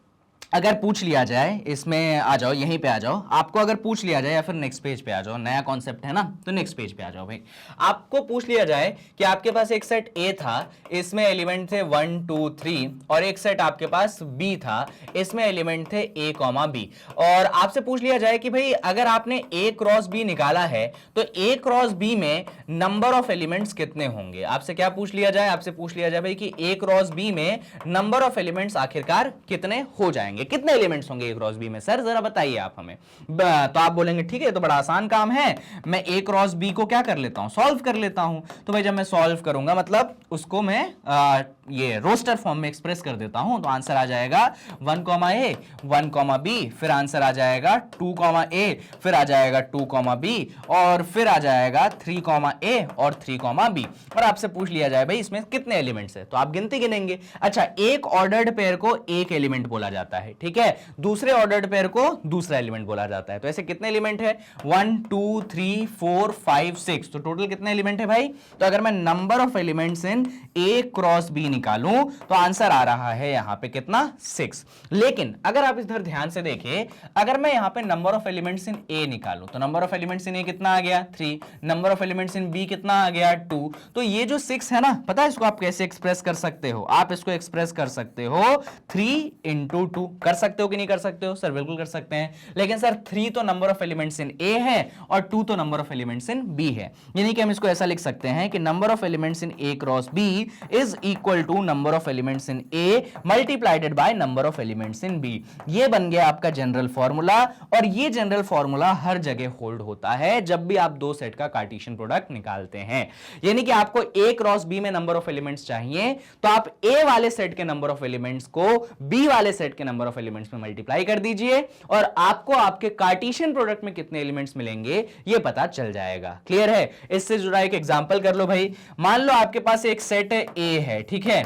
अगर पूछ लिया जाए, इसमें आ जाओ, यहीं पे आ जाओ, आपको अगर पूछ लिया जाए, या फिर नेक्स्ट पेज पे आ जाओ, नया कॉन्सेप्ट है ना, तो नेक्स्ट पेज पे आ जाओ भाई। आपको पूछ लिया जाए कि आपके पास एक सेट A था, इसमें एलिमेंट थे 1 2 3, और एक सेट आपके पास B था, इसमें एलिमेंट थे A, B, और आपसे पूछ लिया जाए कि भाई अगर आपने A क्रॉस B निकाला है तो A क्रॉस B में नंबर ऑफ एलिमेंट्स कितने होंगे। आपसे क्या पूछ लिया जाए, आपसे पूछ लिया जाए भाई कि A क्रॉस B में नंबर ऑफ एलिमेंट्स आखिरकार कितने हो जाएंगे, कितने एलिमेंट्स होंगे A क्रॉस B में, सर जरा बताइए आप हमें। तो आप बोलेंगे ठीक है, तो बड़ा आसान काम है, मैं A क्रॉस B को क्या कर लेता हूं, सॉल्व कर लेता हूं। तो भाई जब मैं सॉल्व करूंगा मतलब उसको मैं ये रोस्टर फॉर्म में एक्सप्रेस कर देता हूं, तो आंसर आ जाएगा 1 A 1 B, फिर आंसर आ जाएगा 2 A, फिर आ जाएगा 2 B, और फिर आ जाएगा 3 A और 3 B। और आपसे पूछ लिया जाए भाई इसमें कितने एलिमेंट्स है, तो आप गिनती गिनेंगे। अच्छा, एक ऑर्डर्ड पेयर को एक एलिमेंट बोला जाता है, ठीक है, दूसरे ऑर्डर्ड पेयर को दूसरा एलिमेंट बोला जाता है। तो ऐसे कितने एलिमेंट है 1 2 3 4 5 6, तो टोटल कितने एलिमेंट है भाई। तो अगर मैं number of elements in A cross B निकालूं तो आंसर आ रहा है यहां पे कितना 6। लेकिन अगर आप इधर ध्यान से देखें, अगर मैं यहां पे number of elements in A निकालूं तो number of elements in A कितना आ गया 3, number of elements in B कितना आ गया 2। तो ये जो 6 है ना, पता है इसको आप कैसे एक्सप्रेस कर सकते हो, आप इसको एक्सप्रेस कर सकते हो 3 × 2। कर सकते हो कि नहीं कर सकते हो, सर बिल्कुल कर सकते हैं। लेकिन सर 3 तो number of elements in A है और 2 तो number of elements in B है। यानी कि हम इसको ऐसा लिख सकते हैं कि number of elements in A cross B is equal to number of elements in A multiplied by number of elements in B। ये बन गया आपका जनरल फॉर्मूला, और ये जनरल फॉर्मूला हर जगह होल्ड होता है जब भी आप दो सेट का कार्टेशियन प्रोडक्ट निकालते हैं। यानी कि आपको A क्रॉस B में नंबर ऑफ एलिमेंट्स चाहिए, तो आप A वाले सेट के नंबर ऑफ एलिमेंट्स को B वाले सेट के नंबर ऑफ एलिमेंट्स में मल्टीप्लाई कर दीजिए, और आपको आपके कार्टेशियन प्रोडक्ट में कितने एलिमेंट्स मिलेंगे ये पता चल जाएगा। क्लियर है? इससे जुड़ा एक एग्जांपल कर लो भाई। मान लो आपके पास एक सेट A है, ठीक है,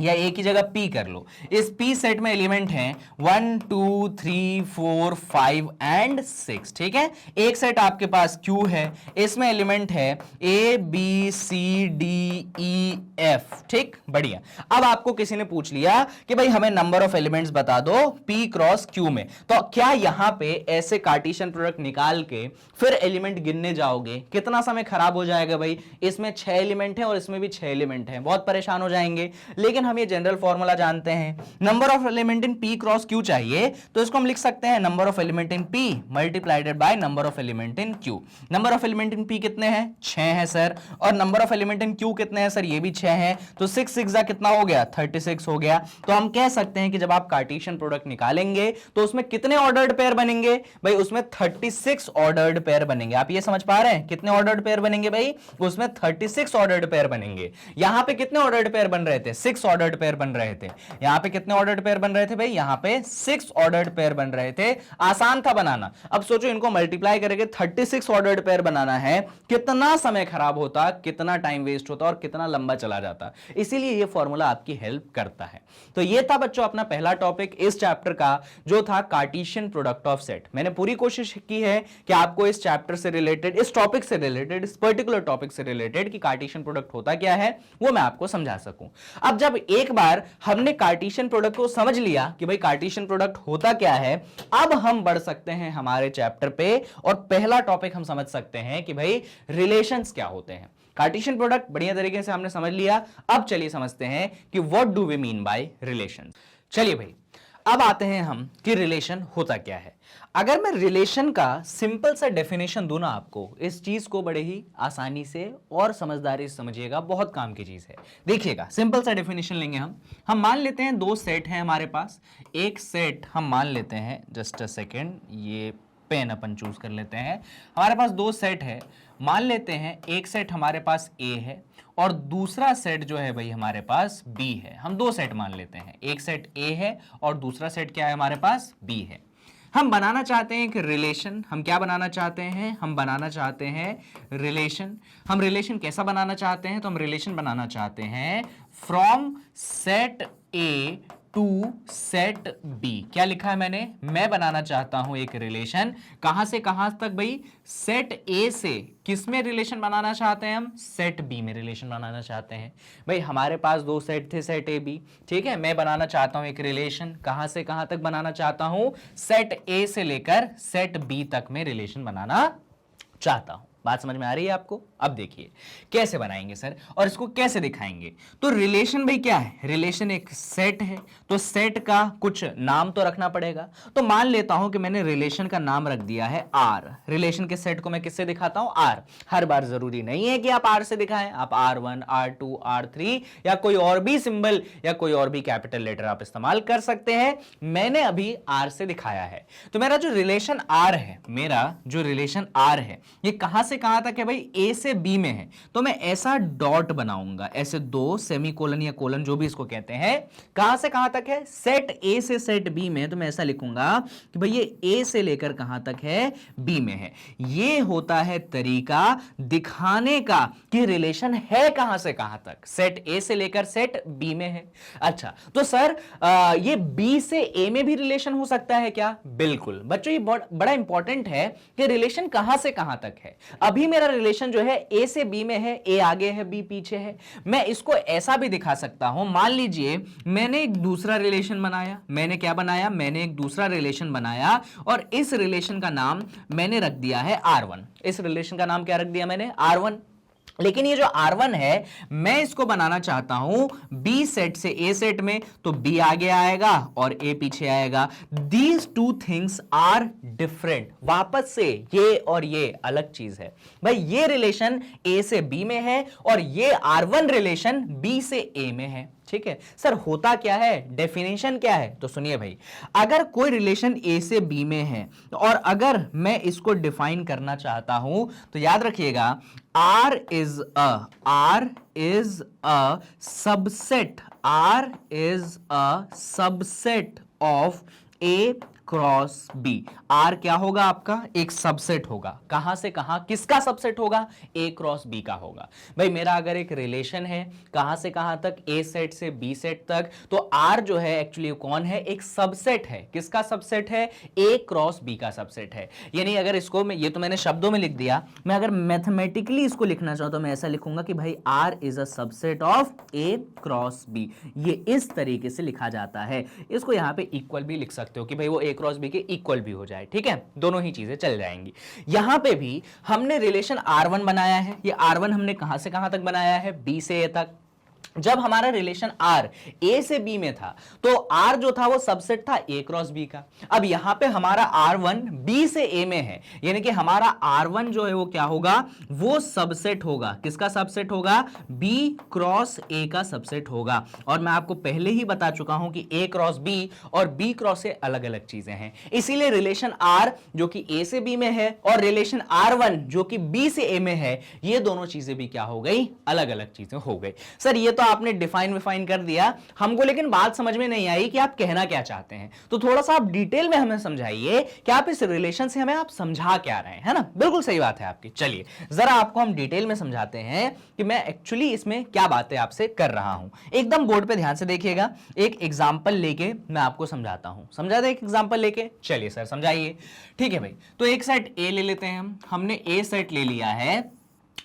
या A की जगह P कर लो। इस P सेट में एलिमेंट हैं 1 2 3 4 5 एंड 6, ठीक है। एक सेट आपके पास Q है, इसमें एलिमेंट है A B C D E F, ठीक, बढ़िया। अब आपको किसी ने पूछ लिया कि भाई हमें नंबर ऑफ एलिमेंट्स बता दो P क्रॉस Q में, तो क्या यहां पे ऐसे कार्टेशियन प्रोडक्ट निकाल के फिर एलिमेंट गिनने जाओगे, कितना समय खराब हो जाएगा भाई। इसमें 6 एलिमेंट है और इसमें भी 6 एलिमेंट है, बहुत परेशान हो जाएंगे। लेकिन हम ये जनरल फॉर्मूला जानते हैं, number of element in P cross Q चाहिए तो इसको हम लिख सकते हैं number of element in P मल्टीप्लाइडेड by number of element in Q। Number of element in P कितने हैं? 6 है सर, और number of element in Q कितने हैं सर? ये भी 6 है, तो 6 6 कितना हो गया? 36 हो गया। तो हम कह सकते हैं कि जब आप कार्टेशियन प्रोडक्ट निकालेंगे तो उसमें कितने ऑर्डर्ड पेयर बनेंगे भाई? उसमें 36 ऑर्डर्ड पेयर बनेंगे। आप ये समझ पा रहे हैं कितने ऑर्डर्ड पेयर बनेंगे भाई? उसमें 36 ऑर्डर्ड पेयर बनेंगे। यहां पे कितने ऑर्डर्ड पेयर बन रहे थे? 6 ऑर्डर्ड पेयर बन रहे थे। यहां पे कितने ऑर्डर्ड पेयर बन रहे थे भाई? यहां पे 6 ऑर्डर्ड पेयर बन रहे थे। आसान था बनाना। अब सोचो इनको मल्टीप्लाई करके 36 ऑर्डर्ड पेयर बनाना है, कितना समय खराब होता, कितना टाइम वेस्ट होता और कितना लंबा चला जाता। इसीलिए ये फॉर्मूला आपकी हेल्प करता है। तो ये था बच्चों अपना पहला टॉपिक इस चैप्टर का, जो था कार्टेशियन प्रोडक्ट ऑफ सेट। मैंने पूरी कोशिश की है कि आपको इस चैप्टर से रिलेटेड, इस टॉपिक से रिलेटेड, इस पर्टिकुलर टॉपिक से रिलेटेड कि कार्टेशियन प्रोडक्ट होता क्या है वो मैं आपको समझा सकूं। अब जब एक बार हमने कार्टेशियन प्रोडक्ट को समझ लिया कि भाई कार्टेशियन प्रोडक्ट होता क्या है, अब हम बढ़ सकते हैं हमारे चैप्टर पे और पहला टॉपिक हम समझ सकते हैं कि भाई रिलेशंस क्या होते हैं। कार्टेशियन प्रोडक्ट बढ़िया तरीके से हमने समझ लिया। अब चलिए समझते हैं कि what do we mean by relations. चलिए भाई अब आते हैं हम कि रिलेशन होता क्या है। अगर मैं रिलेशन का सिंपल सा डेफिनेशन दूं ना आपको, इस चीज को बड़े ही आसानी से और समझदारी से समझिएगा, बहुत काम की चीज है। देखिएगा सिंपल सा डेफिनेशन लेंगे हम मान लेते हैं दो सेट हैं हमारे पास। एक सेट हम मान लेते हैं, जस्ट अ सेकेंड, ये पेन अपन चूज कर लेते हैं। हमारे पास दो सेट है, मान लेते हैं एक सेट हमारे पास A है और दूसरा सेट जो है भाई हमारे पास B है। हम दो सेट मान लेते हैं, एक सेट A है और दूसरा सेट क्या है हमारे पास? B है। हम बनाना चाहते हैं कि रिलेशन, हम क्या बनाना चाहते हैं? हम बनाना चाहते हैं रिलेशन। हम रिलेशन कैसा बनाना चाहते हैं? तो हम रिलेशन बनाना चाहते हैं from set A to set B। क्या लिखा है मैंने? मैं बनाना चाहता हूं एक रिलेशन, कहां से कहां तक भाई? सेट A से किस में रिलेशन बनाना चाहते हैं हम? सेट B में रिलेशन बनाना चाहते हैं। भाई हमारे पास दो सेट थे, सेट A B, ठीक है। मैं बनाना चाहता हूं एक रिलेशन, कहां से कहां तक बनाना चाहता हूं? सेट A से लेकर सेट B तक में रिलेशन बनाना चाहता हूं। बात समझ में आ रही है आपको? अब देखिए कैसे बनाएंगे सर और इसको कैसे दिखाएंगे। तो रिलेशन भाई क्या है? रिलेशन एक सेट है, तो सेट का कुछ नाम तो रखना पड़ेगा। तो मान लेता हूं कि मैंने रिलेशन का नाम रख दिया है R। रिलेशन के सेट को मैं किससे दिखाता हूं? R। हर बार जरूरी नहीं है कि आप R से दिखाएं, आप R1, R2, R3 या कोई और भी सिंबल या कोई और भी कैपिटल लेटर आप इस्तेमाल कर सकते हैं। मैंने अभी R से दिखाया है। तो मेरा जो रिलेशन R है, मेरा जो रिलेशन R है, ये कहां से कहां तक है भाई? A से B में है। तो मैं ऐसा डॉट बनाऊंगा, ऐसे दो सेमीकोलन या कोलन जो भी इसको कहते हैं। कहां से कहां तक है? सेट A से सेट B में। तो मैं ऐसा लिखूंगा कि भाई ये A से लेकर कहां तक है? B में है। ये होता है तरीका दिखाने का कि रिलेशन है कहां से कहां तक, सेट A से लेकर सेट B में है। अच्छा तो सर ये B से A में भी रिलेशन हो सकता है क्या? बिल्कुल बच्चों, ये बड़ा इंपॉर्टेंट है कि रिलेशन कहां से कहां तक है। अभी मेरा रिलेशन जो है A से B में है, A आगे है B पीछे है। मैं इसको ऐसा भी दिखा सकता हूं, मान लीजिए मैंने एक दूसरा रिलेशन बनाया। मैंने क्या बनाया? मैंने एक दूसरा रिलेशन बनाया और इस रिलेशन का नाम मैंने रख दिया है R1। इस रिलेशन का नाम क्या रख दिया मैंने? R1। लेकिन ये जो R1 है, मैं इसको बनाना चाहता हूं B सेट से A सेट में, तो B आगे आएगा और A पीछे आएगा। These two things are different। वापस से ये और ये अलग चीज है भाई। ये रिलेशन A से B में है और ये R1 रिलेशन B से A में है। ठीक है सर, होता क्या है? डेफिनेशन क्या है? तो सुनिए भाई, अगर कोई रिलेशन A से B में है और अगर मैं इसको डिफाइन करना चाहता हूं तो याद रखिएगा R is a subset, R is a subset of A cross B। R क्या होगा आपका? एक सबसेट होगा। कहां से कहां? किसका सबसेट होगा? A क्रॉस B का होगा। भाई मेरा अगर एक रिलेशन है कहां से कहां तक? A सेट से B सेट तक, तो R जो है एक्चुअली कौन है? एक सबसेट है। किसका सबसेट है? A क्रॉस B का सबसेट है। यानी अगर इसको मैं, ये तो मैंने शब्दों में लिख दिया, मैं अगर मैथमेटिकली इसको लिखना चाहूं तो मैं ऐसा लिखूंगा कि भाई R is a subset of A cross B। ये इस तरीके से लिखा जाता है। इसको यहां पे इक्वल भी लिख सकते हो कि भाई वो A क्रॉस B के इक्वल भी हो जाए। ठीक है, दोनों ही चीजें चल जाएंगी। यहां पे भी हमने रिलेशन R1 बनाया है। ये R1 हमने कहां से कहां तक बनाया है? B से A तक। जब हमारा रिलेशन आर ए से बी में था तो आर जो था वो सबसेट था ए क्रॉस बी का। अब यहां पे हमारा आर वन बी से ए में है, यानी कि हमारा आर वन जो है वो क्या होगा, वो सबसेट होगा। किसका सबसेट होगा, बी क्रॉस ए का सबसेट होगा। और मैं आपको पहले ही बता चुका हूं कि ए क्रॉस बी और बी क्रॉस ए अलग अलग चीजें हैं, इसीलिए रिलेशन आर जो कि ए से बी में है और रिलेशन आर वन जो कि बी से ए में है, ये दोनों चीजें भी क्या हो गई, अलग अलग चीजें हो गई। सर ये तो आपने डिफाइन विफाइन कर दिया हमको, लेकिन बात समझ में नहीं आई कि आप कहना क्या चाहते हैं। तो थोड़ा सा आप डिटेल में हमें समझाइए कि आप इस रिलेशन से हमें आप समझा क्या रहे हैं, है ना। बिल्कुल सही बात है आपकी। चलिए जरा आपको हम डिटेल में समझाते हैं कि मैं एक्चुअली इसमें क्या बातें आपसे कर रहा हूं। एकदम बोर्ड पे ध्यान से देखिएगा, एक एग्जांपल लेके मैं आपको समझाता हूं। समझा दे एक एग्जांपल लेके। चलिए सर समझाइए। ठीक है भाई, तो एक सेट ए ले लेते हैं हमने ए सेट ले लिया है,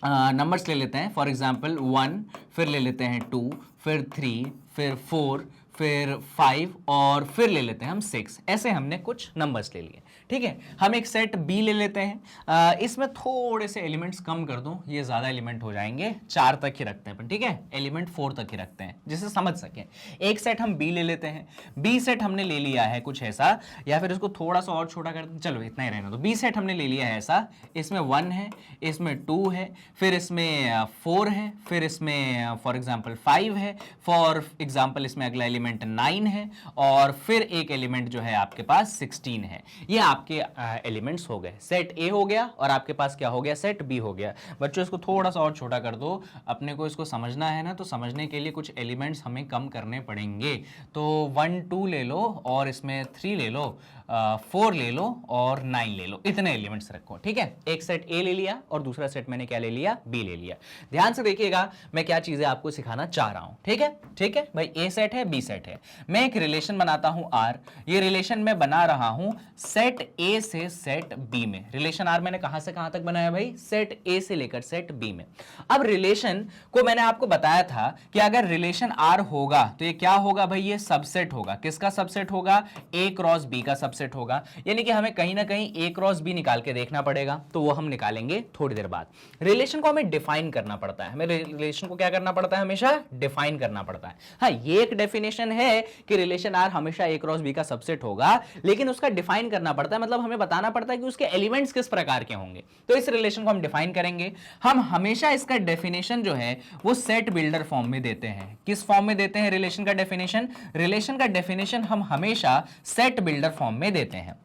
नंबर्स ले लेते हैं, फॉर एग्जाम्पल 1, फिर ले लेते हैं 2, फिर 3, फिर 4, फिर 5 और फिर ले लेते हैं हम 6। ऐसे हमने कुछ नंबर्स ले लिए। ठीक है, हम एक सेट बी ले लेते हैं, इसमें थोड़े से एलिमेंट्स कम कर दूं, ये ज्यादा एलिमेंट हो जाएंगे, 4 तक ही रखते हैं। ठीक है, एलिमेंट 4 तक ही रखते हैं जिसे समझ सकें। एक सेट हम बी ले लेते हैं, बी सेट हमने ले लिया है कुछ ऐसा, या फिर इसको थोड़ा सा और छोटा कर दें, चलो इतना ही रहना। तो बी सेट हमने ले लिया है ऐसा, इसमें 1 है, इसमें 2 है, फिर इसमें 4 है, फिर इसमें फॉर एग्जाम्पल 5 है, फॉर एग्जाम्पल इसमें अगला एलिमेंट 9 है, और फिर एक एलिमेंट जो है आपके पास 16 है। ये आपके एलिमेंट्स हो गए, सेट ए हो गया, और आपके पास क्या हो गया, सेट बी हो गया। बच्चों इसको थोड़ा सा और छोटा कर दो, अपने को इसको समझना है ना, तो समझने के लिए कुछ एलिमेंट्स हमें कम करने पड़ेंगे। तो 1 2 ले लो, और इसमें 3 ले लो, 4 ले लो, और 9 ले लो, इतने एलिमेंट्स रखो। ठीक है, एक सेट ए ले लिया और दूसरा सेट मैंने क्या ले लिया, बी ले लिया। ध्यान से देखिएगा मैं क्या चीजें आपको सिखाना चाह रहा हूं। ठीक है, ठीक है भाई, ए सेट है, बी सेट है, मैं एक रिलेशन बनाता हूं आर। ये रिलेशन मैं बना रहा हूं सेट ए से सेट बी में। रिलेशन आर मैंने कहां से कहां तक बनाया भाई, सेट ए से लेकर सेट बी में। अब रिलेशन को मैंने आपको बताया था कि अगर रिलेशन आर होगा तो ये क्या होगा भाई, ये सबसेट होगा। किसका सबसेट होगा, ए क्रॉस बी का सबसेट होगा। यानी कि हमें कहीं ना कहीं ए क्रॉस बी निकाल के देखना पड़ेगा, तो वो हम निकालेंगे थोड़ी देर बाद। रिलेशन को हमें डिफाइन करना पड़ता है, हमें रिलेशन को क्या करना पड़ता है, हमेशा डिफाइन करना पड़ता है। हाँ, ये एक डेफिनेशन है कि रिलेशन आर हमेशा ए क्रॉस बी का सबसेट होगा, लेकिन उसका डिफाइन करना पड़ता है, मतलब हमें बताना पड़ता है कि उसके एलिमेंट्स किस प्रकार के होंगे। तो इस रिलेशन को हम डिफाइन करेंगे। हम हमेशा इसका डेफिनेशन जो है वो सेट बिल्डर फॉर्म में देते हैं। किस फॉर्म में देते हैं रिलेशन का डेफिनेशन, रिलेशन का डेफिनेशन हम हमेशा सेट बिल्डर फॉर्म में देते हैं।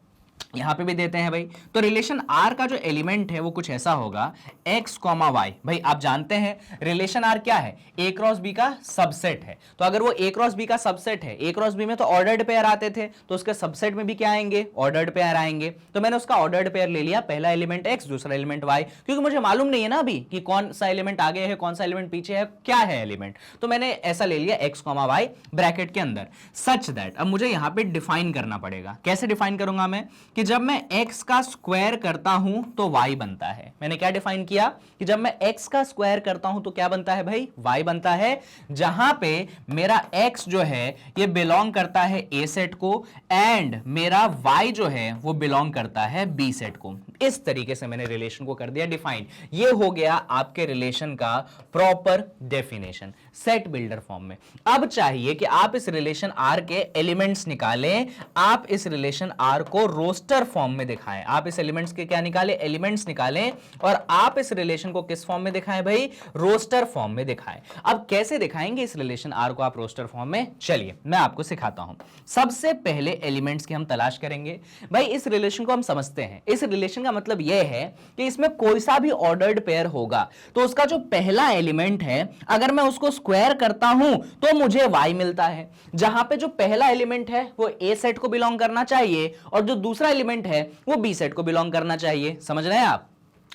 यहां पे भी देते हैं भाई। तो रिलेशन आर का जो एलिमेंट है वो कुछ ऐसा होगा, x, y। भाई आप जानते हैं रिलेशन आर क्या है, ए क्रॉस बी का सबसेट है। तो अगर वो ए क्रॉस बी का सबसेट है, ए क्रॉस बी में तो ऑर्डर्ड पेयर आते थे, तो उसके सबसेट में भी क्या आएंगे, ऑर्डर्ड पेयर आएंगे। तो मैंने उसका ऑर्डर्ड पेयर ले लिया, पहला एलिमेंट x, दूसरा एलिमेंट y, क्योंकि मुझे मालूम नहीं है ना अभी कि कौन सा एलिमेंट आगे है, कौन सा एलिमेंट पीछे है, क्या है एलिमेंट। तो मैंने ऐसा ले लिया x, y ब्रैकेट के अंदर, सच दैट अब मुझे यहां पे डिफाइन करना पड़ेगा। कैसे डिफाइन करूंगा मैं, कि जब मैं x का स्क्वायर करता हूं तो y बनता है। मैंने क्या डिफाइन किया कि जब मैं x का स्क्वायर करता हूं तो क्या बनता है भाई, y बनता है। जहां पे मेरा x जो है ये बिलोंग करता है a सेट को, एंड मेरा y जो है वो बिलोंग करता है b सेट को। इस तरीके से मैंने रिलेशन को कर दिया डिफाइन। ये हो गया आपके रिलेशन का proper definition set builder form में। अब चाहिए कि आप इस रिलेशन R के एलिमेंट्स निकालें, आप इस रिलेशन R को रोस्टर फॉर्म में दिखाएं। आप इस एलिमेंट्स के क्या निकालें, एलिमेंट्स निकालें, और आप इस रिलेशन को किस फॉर्म में दिखाएं भाई, रोस्टर फॉर्म में दिखाएं। अब कैसे दिखाएंगे इस रिलेशन R को आप रोस्टर फॉर्म में, चलिए मैं आपको सिखाता हूं। सबसे पहले एलिमेंट्स की हम तलाश करेंगे। भाई इस रिलेशन को हम समझते हैं, इस रिलेशन का मतलब यह है कि इसमें कोई सा भी ऑर्डर्ड पेयर होगा तो उसका जो पहला एलिमेंट है अगर मैं उसको स्क्वायर करता हूं तो मुझे y मिलता है। जहां पे जो पहला एलिमेंट है वो a सेट को बिलोंग करना चाहिए, और जो दूसरा एलिमेंट है वो b सेट को बिलोंग करना चाहिए। समझ रहे हैं आप,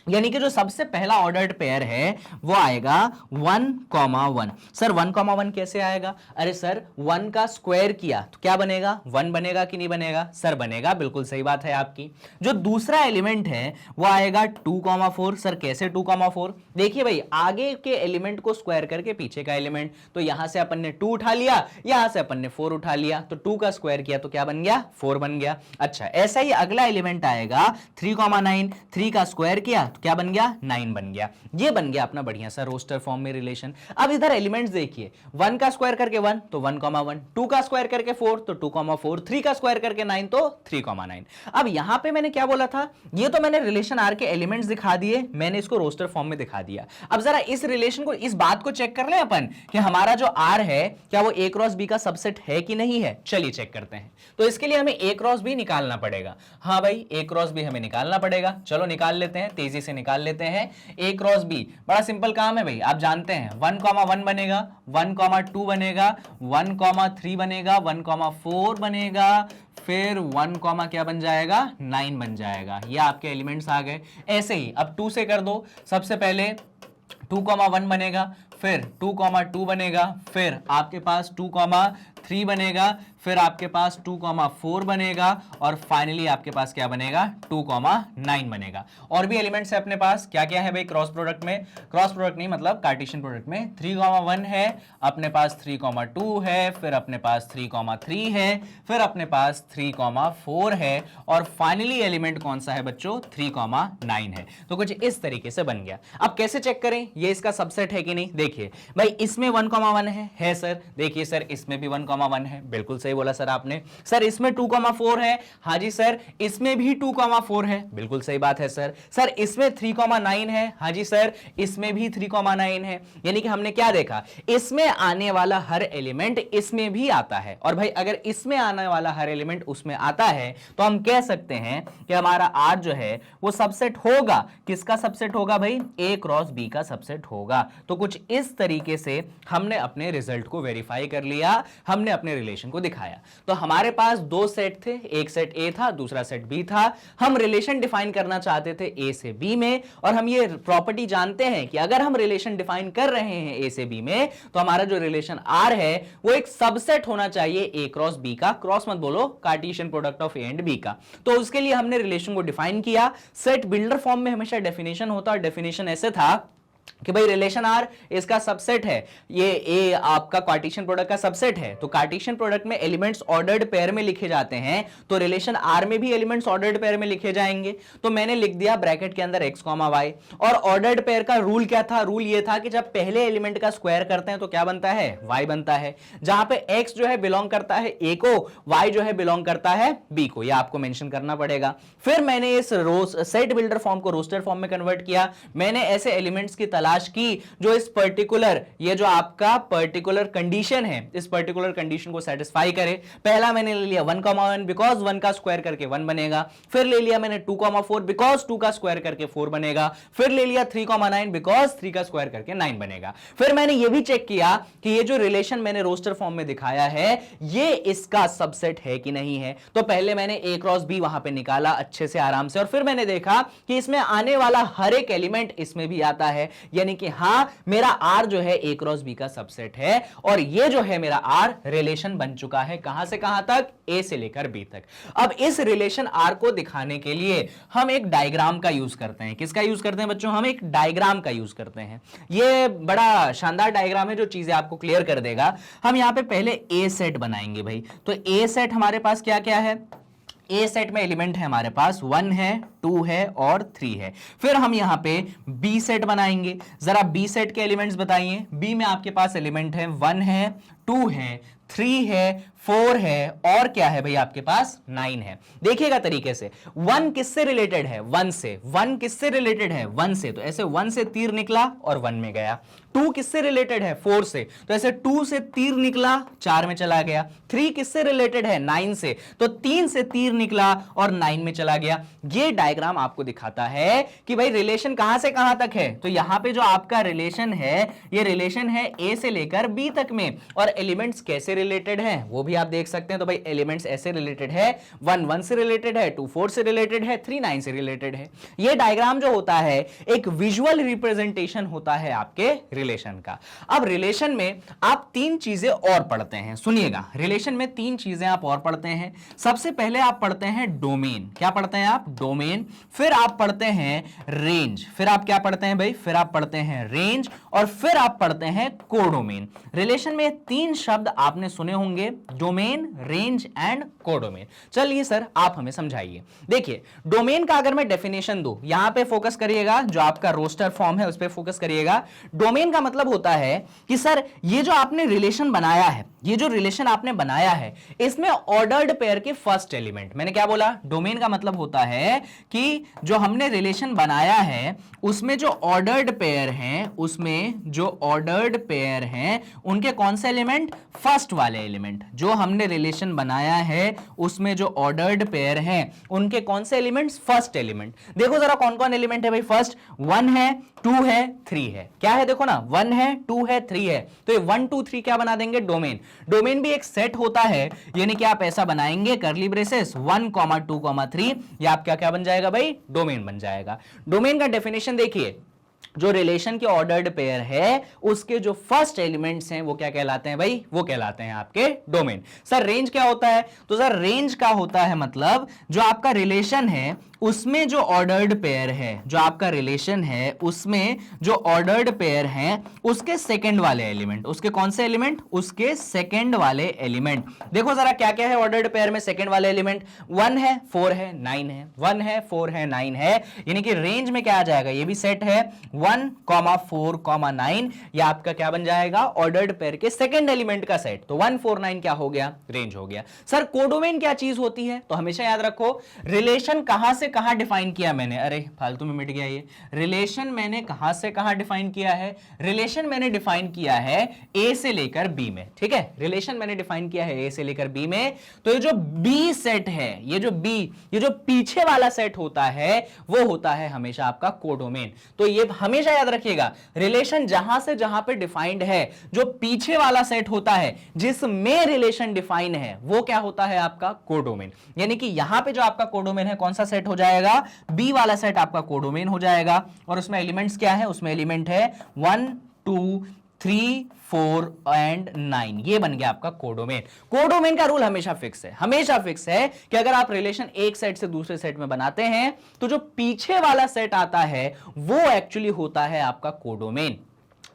यानी कि जो सबसे पहला ऑर्डर्ड पेयर है वो आएगा 1, 1। सर 1, 1 कैसे आएगा, अरे सर 1 का स्क्वायर किया तो क्या बनेगा, 1 बनेगा कि नहीं बनेगा, सर बनेगा, बिल्कुल सही बात है आपकी। जो दूसरा एलिमेंट है वो आएगा 2, 4। सर कैसे 2, 4, देखिए भाई आगे के एलिमेंट को स्क्वायर करके पीछे का एलिमेंट, तो यहां से अपन ने 2 उठा लिया, यहां से अपन ने 4 उठा लिया, तो 2 का स्क्वायर किया तो क्या बन गया, 4 बन गया। अच्छा ऐसा ही अगला एलिमेंट आएगा 3, 9। 3 का स्क्वायर किया क्या बन गया 9 बन गया। ये बन गया अपना बढ़िया सा रोस्टर फॉर्म में रिलेशन। अब इधर एलिमेंट्स देखिए, 1 का स्क्वायर करके 1 तो 1,1, 2 का स्क्वायर करके 4 तो 2,4, 3 का स्क्वायर करके 9 तो 3,9। अब यहां पे मैंने क्या बोला था, ये तो मैंने रिलेशन आर के एलिमेंट्स दिखा दिए, मैंने इसको रोस्टर फॉर्म में दिखा दिया। अब जरा इस रिलेशन को, इस बात को चेक कर ले अपन कि हमारा जो आर है क्या वो ए क्रॉस बी का सबसेट है कि नहीं है। चलिए चेक करते हैं। तो इसके लिए हमें ए क्रॉस बी निकालना पड़ेगा। हाँ भाई, ए क्रॉस बी हमें निकालना पड़ेगा। चलो निकाल लेते हैं, तेजी से निकाल लेते हैं। ए क्रॉस बी बड़ा सिंपल काम है भाई, आप जानते हैं 1,1 बनेगा, 1,2 बनेगा, 1,3 बनेगा, 1,4 बनेगा, फिर 1, क्या बन जाएगा 9 बन जाएगा। ये आपके एलिमेंट्स आ गए। ऐसे ही अब 2 से कर दो। सबसे पहले 2,1 बनेगा, फिर 2,2 बनेगा, फिर आपके पास 2,3 बनेगा, फिर आपके पास 2,4 बनेगा, और फाइनली आपके पास क्या बनेगा 2,9 बनेगा। और भी एलिमेंट्स है अपने पास, क्या क्या है भाई क्रॉस प्रोडक्ट में, क्रॉस प्रोडक्ट नहीं मतलब कार्टेशियन प्रोडक्ट में 3,1 है, अपने पास 3,2 है, फिर अपने पास 3,3 है, फिर अपने पास 3,4 है, और फाइनली एलिमेंट कौन सा है बच्चों 3,9 है। तो कुछ इस तरीके से बन गया। अब कैसे चेक करें ये इसका सबसेट है कि नहीं। देखिए भाई इसमें 1,1 है सर, देखिए सर इसमें भी 1,1 है, बिल्कुल सही बोला सर आपने। सर इसमें 2,4 है, हाँ जी सर इसमें भी 2,4 है, बिल्कुल सही बात है सर। सर इसमें 3,9 है, हाँ जी सर इसमें भी 3,9 है। यानी कि हमने क्या देखा, इसमें आने वाला हर एलिमेंट इसमें भी आता है, और भाई अगर इसमें आने वाला हर एलिमेंट उसमें आता है तो हम कह सकते हैं कि हमारा आर जो है वो सबसेट होगा। किसका सबसेट होगा भाई, ए क्रॉस बी का सबसेट होगा। तो कुछ इस तरीके से हमने अपने रिजल्ट को वेरीफाई कर लिया, हमने अपने रिलेशन को दिखाया। तो हमारे पास दो सेट थे, एक सेट ए था, दूसरा सेट बी था। हम रिलेशन डिफाइन करना चाहते थे ए से बी में, और हम ये प्रॉपर्टी जानते हैं कि अगर हम रिलेशन डिफाइन कर रहे हैं ए से बी में तो हमारा जो रिलेशन आर है वो एक सबसेट होना चाहिए ए क्रॉस बी का, क्रॉस मत बोलो, Cartesian product of A and B का। तो उसके लिए हमने रिलेशन को डिफाइन किया। सेट बिल्डर फॉर्म में हमेशा डेफिनेशन होता, और डेफिनेशन ऐसे था कि भाई रिलेशन आर इसका सबसेट है, ये ए आपका कार्टेशियन प्रोडक्ट का सबसेट है। तो कार्टेशियन प्रोडक्ट में एलिमेंट्स ऑर्डर्ड पेयर में लिखे जाते हैं, तो रिलेशन आर में भी एलिमेंट्स ऑर्डर्ड पेयर में लिखे जाएंगे। तो मैंने लिख दिया ब्रैकेट के अंदर x, y। और ऑर्डर्ड पेयर का रूल क्या था, रूल ये था कि जब पहले एलिमेंट का स्क्वायर करते हैं तो क्या बनता है y बनता है, जहां पे x जो है बिलोंग करता है a को, y जो है बिलोंग करता है b को, यह आपको मेंशन करना पड़ेगा। फिर मैंने इस सेट बिल्डर फॉर्म को रोस्टर फॉर्म में कन्वर्ट किया। मैंने ऐसे एलिमेंट्स की तलाश की जो इस पर्टिकुलर, ये जो आपका पर्टिकुलर कंडीशन है, इस पर्टिकुलर कंडीशन को सेटिस्फाई करे। पहला मैंने ले लिया 1,1 बिकॉज 1 का स्क्वायर करके 1 बनेगा। फिर ले लिया मैंने 2,4 बिकॉज 2 का स्क्वायर करके 4 बनेगा। फिर ले लिया 3,9 बिकॉज 3 का स्क्वायर करके 9 बनेगा। फिर मैंने ये भी चेक किया कि ये जो रिलेशन मैंने रोस्टर फॉर्म में दिखाया है ये इसका सबसेट है कि नहीं है। तो पहले मैंने ए क्रॉस बी वहां पे निकाला अच्छे से आराम से, और फिर मैंने देखा कि इसमें आने वाला हर एक एलिमेंट इसमें भी आता है, यानी कि हां मेरा आर जो है ए क्रॉस बी का सबसेट है, और ये जो है मेरा आर रिलेशन बन चुका है कहां से कहां तक, ए से लेकर बी तक। अब इस रिलेशन आर को दिखाने के लिए हम एक डायग्राम का यूज करते हैं। किसका यूज करते हैं बच्चों, हम एक डायग्राम का यूज करते हैं। ये बड़ा शानदार डायग्राम है जो चीजें आपको क्लियर कर देगा। हम यहां पे पहले ए सेट बनाएंगे भाई। तो ए सेट हमारे पास क्या क्या है, ए सेट में एलिमेंट है हमारे पास 1 है, 2 है और 3 है। फिर हम यहां पे बी सेट बनाएंगे। जरा बी सेट के एलिमेंट्स बताइए। बी में आपके पास एलिमेंट है 1 है, 2 है, 3 है, 4 है, और क्या है भाई आपके पास 9 है। देखिएगा तरीके से 1 किससे रिलेटेड है, 1 से। 1 किससे रिलेटेड है, 1 से, तो ऐसे 1 से तीर निकला और 1 में गया। 2 किससे रिलेटेड है, 4 से, तो ऐसे 2 से तीर निकला 4 में चला गया। 3 किससे रिलेटेड है, 9 से, तो 3 से तीर निकला और 9 में चला गया। ये डायग्राम आपको दिखाता है कि भाई रिलेशन कहां से कहां तक है। तो यहां पे जो आपका रिलेशन है ये रिलेशन है ए से लेकर बी तक में, और एलिमेंट्स कैसे रिलेटेड है वो भी आप देख सकते हैं। तो भाई एलिमेंट्स ऐसे रिलेटेड है, 1 1 से रिलेटेड है, 2 4 से रिलेटेड है, 3 9 से रिलेटेड है। ये डायग्राम जो होता है एक विजुअल रिप्रेजेंटेशन होता है आपके रिलेशन का। अब रिलेशन में आप 3 चीजें और पढ़ते हैं, सुनिएगा। रिलेशन में 3 चीजें आप और पढ़ते हैं। सबसे पहले आप पढ़ते हैं डोमेन। क्या पढ़ते हैं आप, डोमेन। फिर आप पढ़ते हैं रेंज। फिर आप क्या पढ़ते हैं भाई, फिर आप पढ़ते हैं रेंज, और फिर आप पढ़ते हैं कोडोमेन। रिलेशन में 3 शब्द आपने आपने सुने होंगे, डोमेन, रेंज एंड कोडोमेन। चलिए सर आप हमें समझाइए। देखिए डोमेन का अगर मैं डेफिनेशन दूं, यहां पे फोकस करिएगा, जो आपका रोस्टर फॉर्म है उस पर फोकस करिएगा। डोमेन का मतलब होता है कि सर ये जो आपने रिलेशन बनाया है, ये जो रिलेशन आपने बनाया है, इसमें ऑर्डर्ड पेयर के फर्स्ट एलिमेंट, मैंने क्या बोला, डोमेन का मतलब होता है कि जो हमने रिलेशन बनाया है उसमें जो ऑर्डर्ड पेयर हैं, उसमें जो ऑर्डर्ड पेयर हैं उनके कौन से एलिमेंट, फर्स्ट वाले एलिमेंट। जो हमने रिलेशन बनाया है उसमें जो ऑर्डर्ड पेयर हैं उनके कौन से एलिमेंट्स, फर्स्ट एलिमेंट। देखो जरा कौन कौन एलिमेंट है भाई, फर्स्ट 1 है, 2 है, 3 है। क्या है देखो ना, 1 है, 2 है, 3 है, तो ये 1 2 3 क्या बना देंगे, डोमेन। डोमेन भी एक सेट होता है, यानी कि आप ऐसा बनाएंगे करली ब्रेसेस 1 2 3, या आप क्या क्या बन जाएगा भाई, डोमेन बन जाएगा। डोमेन का डेफिनेशन देखिए, जो रिलेशन के ऑर्डर्ड पेयर है उसके जो फर्स्ट एलिमेंट्स हैं वो क्या कहलाते हैं भाई, वो कहलाते हैं आपके डोमेन। सर रेंज क्या होता है, तो सर रेंज का होता है मतलब जो आपका रिलेशन है उसमें जो ऑर्डर्ड पेयर है, जो आपका रिलेशन है उसमें जो ऑर्डर्ड पेयर हैं उसके सेकंड वाले एलिमेंट, उसके कौन से एलिमेंट, उसके सेकंड वाले एलिमेंट। देखो जरा क्या क्या है ऑर्डर्ड पेयर में सेकंड वाले एलिमेंट, 1 है, 4 है, 9 है, 1 है, 4 है, 9 है, यानी कि रेंज में क्या आ जाएगा, ये भी सेट है 1 4 9, या आपका क्या बन जाएगा, ऑर्डर्ड पेयर के सेकंड एलिमेंट का सेट। तो 1 4 9 क्या हो गया, रेंज हो गया। सर कोडोमेन क्या चीज होती है, तो हमेशा याद रखो रिलेशन कहां से कहां डिफाइन किया मैंने, अरे फालतू में मिट गया ये, रिलेशन मैंने कहां से कहां डिफाइन किया है, रिलेशन मैंने डिफाइन किया है ए से लेकर बी में, ठीक है, रिलेशन मैंने डिफाइन किया है ए से लेकर बी में। तो ये जो बी सेट है, ये जो बी, ये जो पीछे वाला सेट होता है वो होता है हमेशा आपका कोडोमेन। तो ये हमेशा याद रखिएगा, रिलेशन जहां से जहां पे डिफाइंड है, जो पीछे वाला सेट होता है जिसमें रिलेशन डिफाइन है वो क्या होता है आपका कोडोमेन। यानी कि यहां पे जो आपका कोडोमेन है कौन सा सेट हो जाएगा, बी वाला सेट आपका कोडोमेन हो जाएगा। और उसमें एलिमेंट्स क्या है, उसमें एलिमेंट है 1 2 3 4 एंड 9, ये बन गया आपका कोडोमेन। कोडोमेन का रूल हमेशा फिक्स है, हमेशा फिक्स है कि अगर आप रिलेशन एक सेट से दूसरे सेट में बनाते हैं तो जो पीछे वाला सेट आता है वो एक्चुअली होता है आपका कोडोमेन।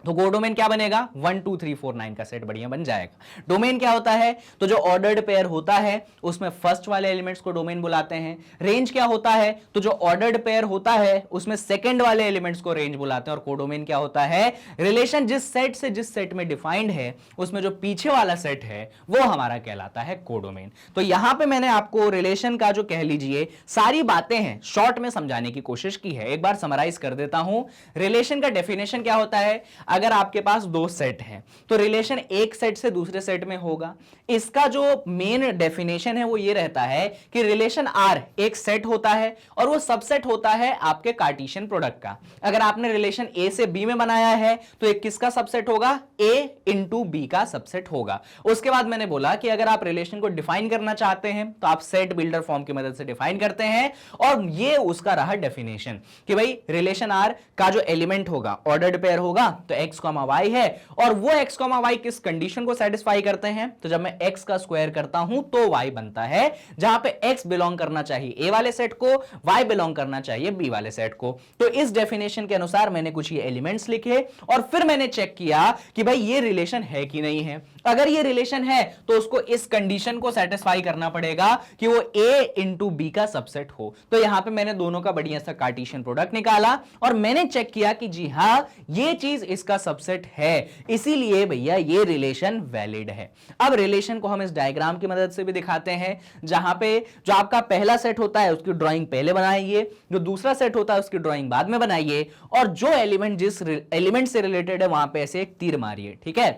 तो कोडोमेन क्या बनेगा, 1 2 3 4 9 का सेट बढ़िया बन जाएगा। डोमेन क्या होता है, तो जो ऑर्डर्ड पेयर होता है उसमें फर्स्ट वाले एलिमेंट्स को डोमेन बुलाते हैं। रेंज क्या होता है, तो जो ऑर्डर्ड पेयर होता है उसमें सेकंड वाले एलिमेंट्स को रेंज बुलाते हैं। और कोडोमेन क्या होता है, रिलेशन जिस सेट से जिस सेट में डिफाइंड है उसमें जो पीछे वाला सेट है वो हमारा कहलाता है कोडोमेन। तो यहां पे मैंने आपको रिलेशन का जो कह लीजिए सारी बातें हैं शॉर्ट में समझाने की कोशिश की है, एक बार समराइज कर देता हूं। रिलेशन का डेफिनेशन क्या होता है, अगर आपके पास दो सेट हैं तो रिलेशन एक सेट से दूसरे सेट में होगा। इसका जो मेन डेफिनेशन है वो ये रहता है कि रिलेशन आर एक सेट होता है और वो सबसेट होता है आपके कार्टेशियन प्रोडक्ट का। अगर आपने रिलेशन ए से बी में बनाया है तो एक किसका सबसेट होगा, ए इंटू बी का सबसेट होगा। उसके बाद मैंने बोला कि अगर आप रिलेशन को डिफाइन करना चाहते हैं तो आप सेट बिल्डर फॉर्म की मदद से डिफाइन करते हैं, और ये उसका रहा डेफिनेशन कि भाई रिलेशन आर का जो एलिमेंट होगा ऑर्डर्ड पेयर होगा तो एक्स y है, और वो x, y किस कंडीशन को सेटिस्फाई करते हैं, तो जब मैं x का स्क्वायर करता हूं तो y बनता है, जहां पे x बिलोंग करना चाहिए a वाले सेट को, y बिलोंग करना चाहिए b वाले सेट को। तो इस डेफिनेशन के अनुसार मैंने कुछ ये एलिमेंट्स लिखे और फिर मैंने चेक किया कि भाई ये रिलेशन है कि नहीं है। अगर ये रिलेशन है तो उसको इस कंडीशन को सेटिस्फाई करना पड़ेगा कि वो a इंटू बी का सबसेट हो। तो यहां पे मैंने दोनों का बढ़िया सा कार्टेशियन प्रोडक्ट निकाला और मैंने चेक किया कि जी हां ये चीज इसका सबसेट है, इसीलिए भैया ये रिलेशन वैलिड है। अब रिलेशन को हम इस डायग्राम की मदद से भी दिखाते हैं, जहां पे जो आपका पहला सेट होता है उसकी ड्राइंग पहले बनाइए, जो दूसरा सेट होता है उसकी ड्राइंग बाद में बनाइए, और जो एलिमेंट जिस एलिमेंट से रिलेटेड है वहां पे ऐसे एक तीर मारिए, ठीक है।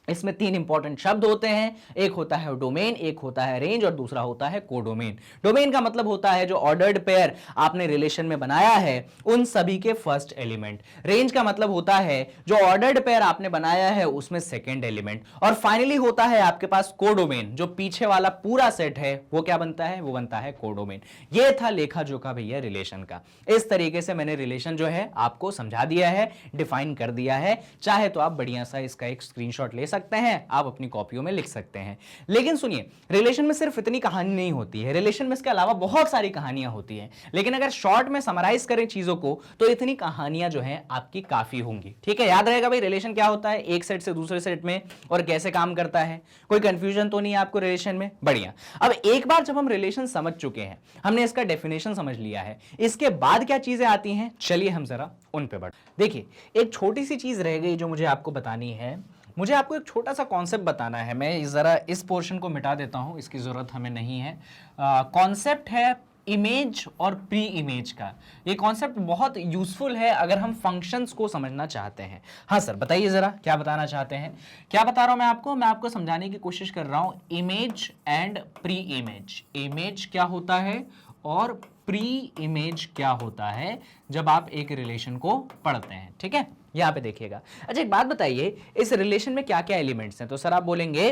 इसमें तीन इंपॉर्टेंट शब्द होते हैं, एक होता है डोमेन, एक होता है रेंज और दूसरा होता है कोडोमेन। डोमेन का मतलब होता है जो ऑर्डर्ड पेयर आपने रिलेशन में बनाया है उन सभी के फर्स्ट एलिमेंट। रेंज का मतलब होता है जो ऑर्डर्ड पेयर आपने बनाया है उसमें सेकंड एलिमेंट। और फाइनली होता है आपके पास कोडोमेन, जो पीछे वाला पूरा सेट है वो क्या बनता है, वो बनता है कोडोमेन। ये था लेखा जोखा भैया रिलेशन का। इस तरीके से मैंने रिलेशन जो है आपको समझा दिया है, डिफाइन कर दिया है। चाहे तो आप बढ़िया सा इसका एक स्क्रीनशॉट ले सकते सकते हैं, आप अपनी कॉपियों में लिख सकते हैं। लेकिन सुनिए, रिलेशन में सिर्फ इतनी कहानी नहीं होती है, रिलेशन में इसके अलावा बहुत सारी कहानियां होती हैं, लेकिन अगर शॉर्ट में समराइज करें चीजों को तो इतनी कहानियां जो है आपकी काफी होंगी। ठीक है, याद रहेगा भाई रिलेशन क्या होता है एक सेट से दूसरे सेट में और कैसे काम करता है, कोई कंफ्यूजन तो नहीं है आपको रिलेशन में? बढ़िया। अब एक बार जब हम रिलेशन समझ चुके हैं, हमने इसका डेफिनेशन समझ लिया है, इसके बाद क्या चीजें आती हैं, चलिए हम जरा उन पे बढ़। देखिए, एक छोटी सी चीज रह गई जो मुझे आपको बतानी है। मुझे आपको एक छोटा सा कॉन्सेप्ट बताना है। मैं जरा इस पोर्शन को मिटा देता हूं, इसकी जरूरत हमें नहीं है। कॉन्सेप्ट है इमेज और प्री इमेज का। ये कॉन्सेप्ट बहुत यूजफुल है अगर हम फंक्शंस को समझना चाहते हैं। हाँ सर, बताइए जरा क्या बताना चाहते हैं। क्या बता रहा हूं मैं आपको समझाने की कोशिश कर रहा हूं image and pre image. Image क्या होता है और प्री इमेज क्या होता है जब आप एक रिलेशन को पढ़ते हैं। ठीक है, यहां पे देखिएगा। अच्छा एक बात बताइए, इस रिलेशन में क्या क्या एलिमेंट्स हैं? तो सर आप बोलेंगे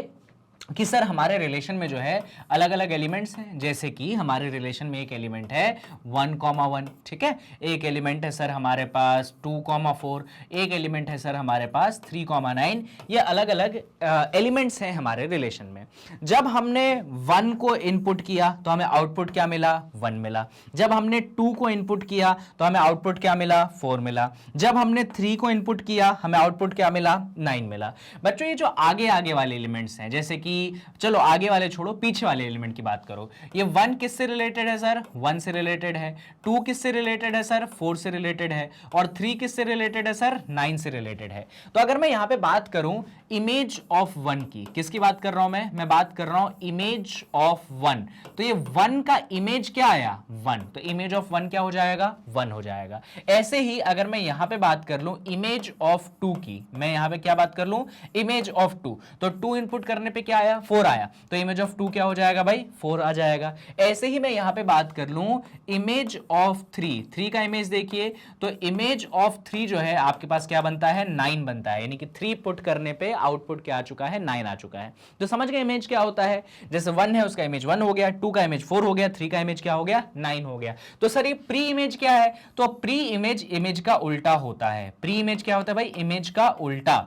कि सर हमारे रिलेशन में जो है अलग अलग एलिमेंट्स हैं, जैसे कि हमारे रिलेशन में एक एलिमेंट है 1,1, ठीक है, एक एलिमेंट है सर हमारे पास 2,4, एक एलिमेंट है सर हमारे पास 3,9। ये अलग अलग एलिमेंट्स हैं हमारे रिलेशन में। जब हमने 1 को इनपुट किया तो हमें आउटपुट क्या मिला? 1 मिला। जब हमने 2 को इनपुट किया तो हमें आउटपुट क्या मिला? 4 मिला। जब हमने 3 को इनपुट किया हमें आउटपुट क्या मिला? 9 मिला। बच्चों ये जो आगे आगे वाले एलिमेंट्स हैं, जैसे कि चलो आगे वाले छोड़ो, पीछे वाले एलिमेंट की बात करो। ये 1 किससे रिलेटेड है सर? 1 से रिलेटेड है। 2 किससे रिलेटेड है सर? 4 से रिलेटेड है। और 3 किससे रिलेटेड है सर? 9 से रिलेटेड है। तो अगर मैं यहां पे बात करूं इमेज ऑफ 1 की, किसकी बात कर रहा हूं मैं बात कर रहा हूं इमेज ऑफ 1। तो ये 1 का इमेज क्या आया? 1। तो इमेज ऑफ 1 क्या हो जाएगा? 1 हो जाएगा। ऐसे ही अगर मैं यहां पे बात कर लूं इमेज ऑफ 2 की, मैं यहां पे क्या बात कर लूं? Image of 2। तो 2 इनपुट करने पे क्या आया? 4 आया। तो इमेज ऑफ 2 क्या हो जाएगा भाई? 4 आ जाएगा। ऐसे ही मैं यहां पे बात कर लूं इमेज ऑफ 3। 3 का इमेज देखिए, तो इमेज ऑफ 3 जो है आपके पास क्या बनता है? 9 बनता है। यानी कि 3 पुट करने पे आउटपुट क्या आ चुका है? 9 आ चुका है। तो समझ गए इमेज क्या होता है? जैसे 1 है उसका इमेज 1 हो गया, 2 का इमेज 4 हो गया, 3 का इमेज क्या हो गया? 9 हो गया। तो सर ये प्री इमेज क्या है? तो प्री इमेज इमेज का उल्टा होता है। प्री इमेज क्या होता है भाई? इमेज का उल्टा।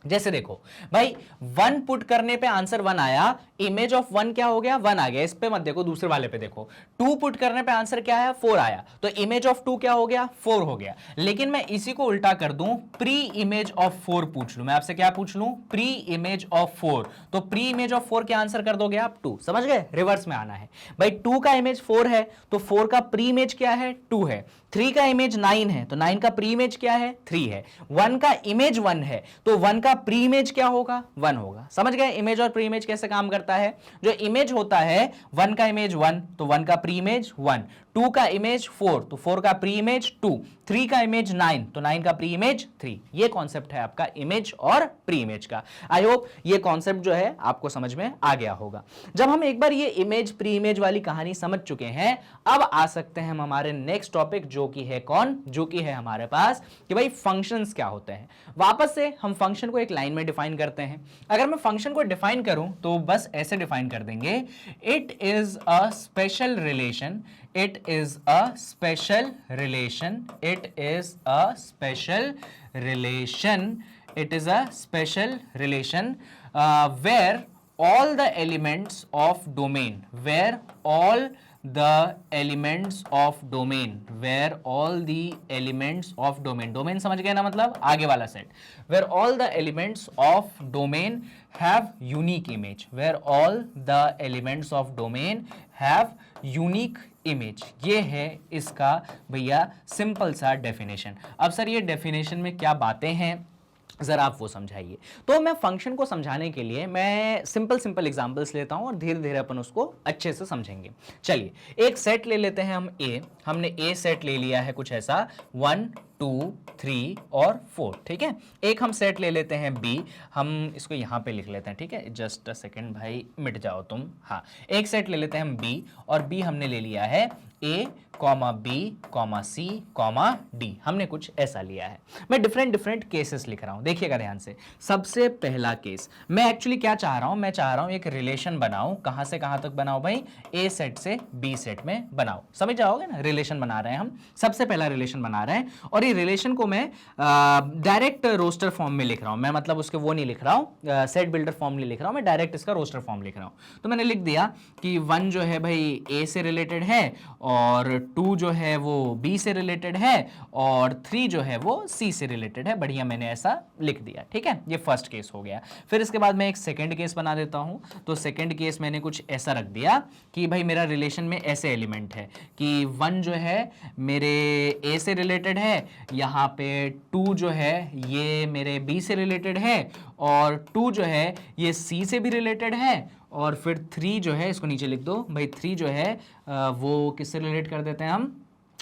जैसे देखो भाई 1 पुट करने पे आंसर 1 आया, इमेज ऑफ 1 क्या हो गया? 1 आ गया। इस पे मत देखो, दूसरे वाले पे देखो। 2 पुट करने पे आंसर क्या आया? 4 आया। तो इमेज ऑफ 2 क्या हो गया? 4 हो गया। लेकिन मैं इसी को उल्टा कर दूं, प्री इमेज ऑफ 4 पूछ लूं, मैं आपसे क्या पूछ लूं? Pre image of 4। तो प्री इमेज ऑफ 4 क्या आंसर कर दोगे आप? 2। समझ गए? रिवर्स में आना है भाई। 2 का इमेज 4 है तो 4 का प्री इमेज क्या है? 2 है। 3 का इमेज 9 है तो 9 का प्री इमेज क्या है? 3 है। 1 का इमेज 1 है तो 1 का प्री इमेज क्या होगा? 1 होगा। समझ गए इमेज और प्री इमेज कैसे काम करता है? जो इमेज होता है 1 का इमेज 1 तो 1 का प्री इमेज 1, 2 का इमेज 4 तो 4 का प्री इमेज 2, 3 का इमेज 9 तो 9 का प्री इमेज 3। ये कॉन्सेप्ट है आपका इमेज और प्री इमेज का। आई होप ये कॉन्सेप्ट जो है आपको समझ में आ गया होगा। जब हम एक बार ये इमेज प्री इमेज वाली कहानी समझ चुके हैं, अब आ सकते हैं हम हमारे नेक्स्ट टॉपिक, जो कि है कौन? जो कि है हमारे पास कि भाई फंक्शंस क्या होते हैं। वापस से हम फंक्शन को एक लाइन में डिफाइन करते हैं। अगर मैं फंक्शन को डिफाइन करूं तो बस ऐसे डिफाइन कर देंगे, it is a special relation, it is a special relation, it is a special relation, it is a special relation where all the elements of domain, where all the elements of domain, where all the elements of domain, domain समझ गए ना, मतलब आगे वाला set, where all the elements of domain have unique image, where all the elements of domain have unique image. ये है इसका भैया सिंपल सा डेफिनेशन। अब सर ये डेफिनेशन में क्या बातें हैं जरा आप वो समझाइए। तो मैं फंक्शन को समझाने के लिए मैं सिंपल एग्जांपल्स लेता हूं और धीरे धीरे अपन उसको अच्छे से समझेंगे। चलिए एक सेट ले लेते हैं हम ए। हमने ए सेट ले लिया है कुछ ऐसा 1 2 3 और 4, ठीक है। एक हम सेट ले लेते हैं बी, हम इसको यहां पे लिख लेते हैं, ठीक है। जस्ट अ सेकेंड भाई, मिट जाओ तुम। हाँ, एक सेट ले लेते हैं हम बी, और बी हमने ले लिया है ए comma B comma C comma D. हमने कुछ ऐसा लिया है। मैं डिफरेंट केसेस लिख रहा हूं, देखिएगा ध्यान से। सबसे पहला केस मैं एक्चुअली क्या चाह रहा हूं, मैं चाह रहा हूं एक रिलेशन बनाऊं। कहां से कहां तक बनाओ भाई? ए सेट से बी सेट में बनाओ। समझ जाओगे ना, रिलेशन बना रहे हैं हम। सबसे पहला रिलेशन बना रहे हैं और ये भाई रिलेशन को मैं डायरेक्ट रोस्टर फॉर्म में लिख रहा हूं, मैं मतलब उसके वो नहीं लिख रहा हूं, सेट बिल्डर फॉर्म नहीं लिख रहा हूं, मैं डायरेक्ट इसका रोस्टर फॉर्म लिख रहा हूं। तो मैंने लिख दिया कि 1 जो है भाई ए से रिलेटेड है, और 2 जो है वो बी से रिलेटेड है, और 3 जो है वो सी से रिलेटेड है। बढ़िया, मैंने ऐसा लिख दिया। ठीक है, ये फर्स्ट केस हो गया। फिर इसके बाद मैं एक सेकंड केस बना देता हूं। तो सेकंड केस मैंने कुछ ऐसा रख दिया कि भाई मेरा रिलेशन में ऐसे एलिमेंट है कि 1 जो है मेरे ए से रिलेटेड है, यहाँ पे 2 जो है ये मेरे बी से रिलेटेड है, और 2 जो है ये सी से भी रिलेटेड है, और फिर 3 जो है, इसको नीचे लिख दो भाई, 3 जो है वो किससे रिलेट कर देते हैं हम,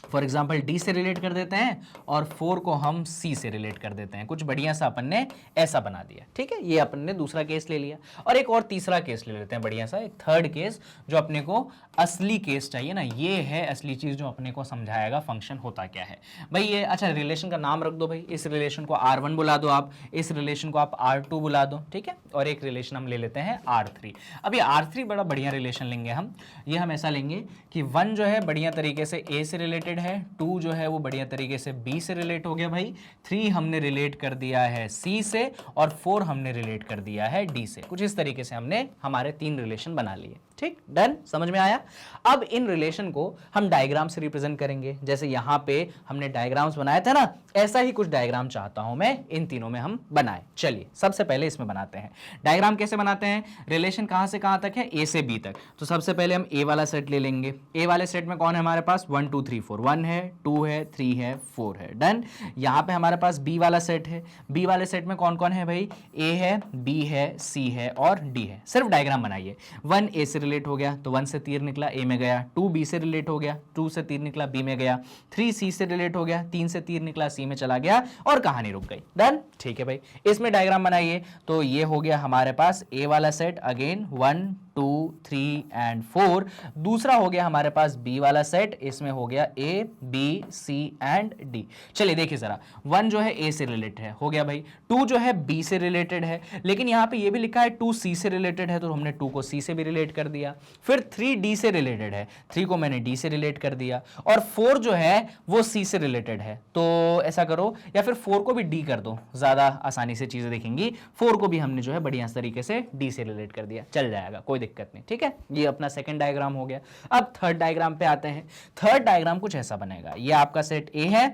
फॉर एग्जाम्पल डी से रिलेट कर देते हैं, और 4 को हम सी से रिलेट कर देते हैं। कुछ बढ़िया सा अपन ने ऐसा बना दिया। ठीक है, ये अपन ने दूसरा केस ले लिया, और एक और तीसरा केस ले लेते हैं बढ़िया सा, एक थर्ड केस जो अपने को असली केस चाहिए ना, ये है असली चीज जो अपने को समझाएगा फंक्शन होता क्या है भाई। ये अच्छा, रिलेशन का नाम रख दो भाई, इस रिलेशन को R1 बुला दो आप, इस रिलेशन को आप R2 बुला दो। ठीक है, और एक रिलेशन हम ले लेते हैं R3। अब ये R3 बड़ा बढ़िया रिलेशन लेंगे हम। ये हम ऐसा लेंगे कि 1 जो है बढ़िया तरीके से A से रिलेटेड है, 2 जो है वो बढ़िया तरीके से B से रिलेट हो गया भाई, 3 हमने रिलेट कर दिया है C से, और 4 हमने रिलेट कर दिया है D से। कुछ इस तरीके से हमने हमारे 3 रिलेशन बना लिए। ठीक, डन, समझ में आया। अब इन रिलेशन को हम डायग्राम से रिप्रेजेंट करेंगे, जैसे यहां पे हमने डायग्राम्स बनाए थे ना, ऐसा ही कुछ डायग्राम चाहता हूं मैं इन तीनों में हम बनाए। चलिए सबसे पहले इसमें बनाते हैं। डायग्राम कैसे बनाते हैं, रिलेशन कहां से कहां तक है, ए से बी तक। तो सबसे पहले हम ए वाला सेट ले लेंगे। ए वाले सेट में कौन है हमारे पास, 1 2 3 4, 1 है, 2 है, 3 है, 4 है। डन। यहां पे हमारे पास बी वाला सेट है। बी वाले सेट में कौन कौन है भाई, ए है, बी है, सी है और डी है। सिर्फ डायग्राम बनाइए। 1 ए से रिलेट हो गया तो 1 से तीर निकला ए में गया, 2 बी से रिलेट हो गया, 2 से तीर निकला बी में गया, 3 सी से रिलेट हो गया, 3 से तीर निकला सी में चला गया, और कहानी रुक गई। डन। ठीक है भाई, इसमें डायग्राम बनाइए। तो ये हो गया हमारे पास ए वाला सेट, अगेन 1 2 3 एंड 4। दूसरा हो गया हमारे पास बी वाला सेट, इसमें हो गया A B C and D. चलिए देखिए जरा, 1 जो है ए से रिलेटेड है, हो गया भाई। 2 जो है बी से रिलेटेड है, लेकिन यहां पे ये भी लिखा है 2 सी से रिलेटेड है, तो हमने 2 को सी से भी रिलेट कर दिया। फिर 3 डी से रिलेटेड है, 3 को मैंने डी से रिलेट कर दिया, और 4 जो है वो सी से रिलेटेड है। तो ऐसा करो, या फिर 4 को भी डी कर दो, ज्यादा आसानी से चीजें दिखेंगी। 4 को भी हमने जो है बढ़िया तरीके से डी से रिलेट कर दिया, चल जाएगा, कोई दिक्कत नहीं। ठीक है, ये अपना सेकंड डायग्राम हो गया। अब थर्ड डायग्राम पे आते हैं। थर्ड डायग्राम कुछ ऐसा बनेगा, ये आपका सेट ए है,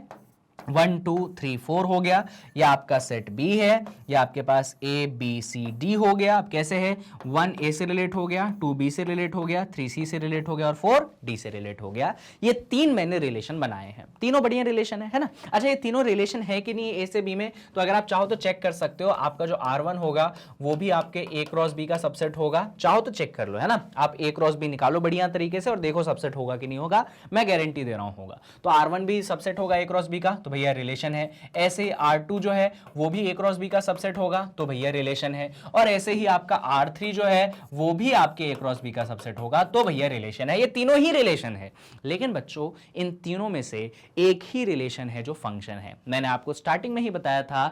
1 2 3 4 हो गया, या आपका सेट बी है, या आपके पास ए बी सी डी हो गया। अब कैसे है, 1 ए से रिलेट हो गया, 2 बी से रिलेट हो गया, 3 सी से रिलेट हो गया, और 4 डी से रिलेट हो गया। ये 3 मैंने रिलेशन बनाए हैं, तीनों बढ़िया रिलेशन है ना। अच्छा, ये तीनों रिलेशन है कि नहीं ए से बी में, तो अगर आप चाहो तो चेक कर सकते हो। आपका जो R1 होगा वो भी आपके ए क्रॉस बी का सबसेट होगा, चाहो तो चेक कर लो, है ना। आप ए क्रॉस बी निकालो बढ़िया तरीके से और देखो सबसेट होगा कि नहीं होगा, मैं गारंटी दे रहा हूं होगा। तो R1 भी सबसेट होगा ए क्रॉस बी का, तो भैया रिलेशन है। ऐसे ही R2 जो है वो भी ए क्रॉस बी का सबसेट होगा, तो भैया रिलेशन है। और ऐसे ही आपका R3 जो है वो भी आपके ए क्रॉस बी का सबसेट होगा, तो भैया रिलेशन है। ये तीनों ही रिलेशन है, लेकिन बच्चों इन तीनों में से एक ही रिलेशन है जो फंक्शन है। मैंने आपको स्टार्टिंग में ही बताया था,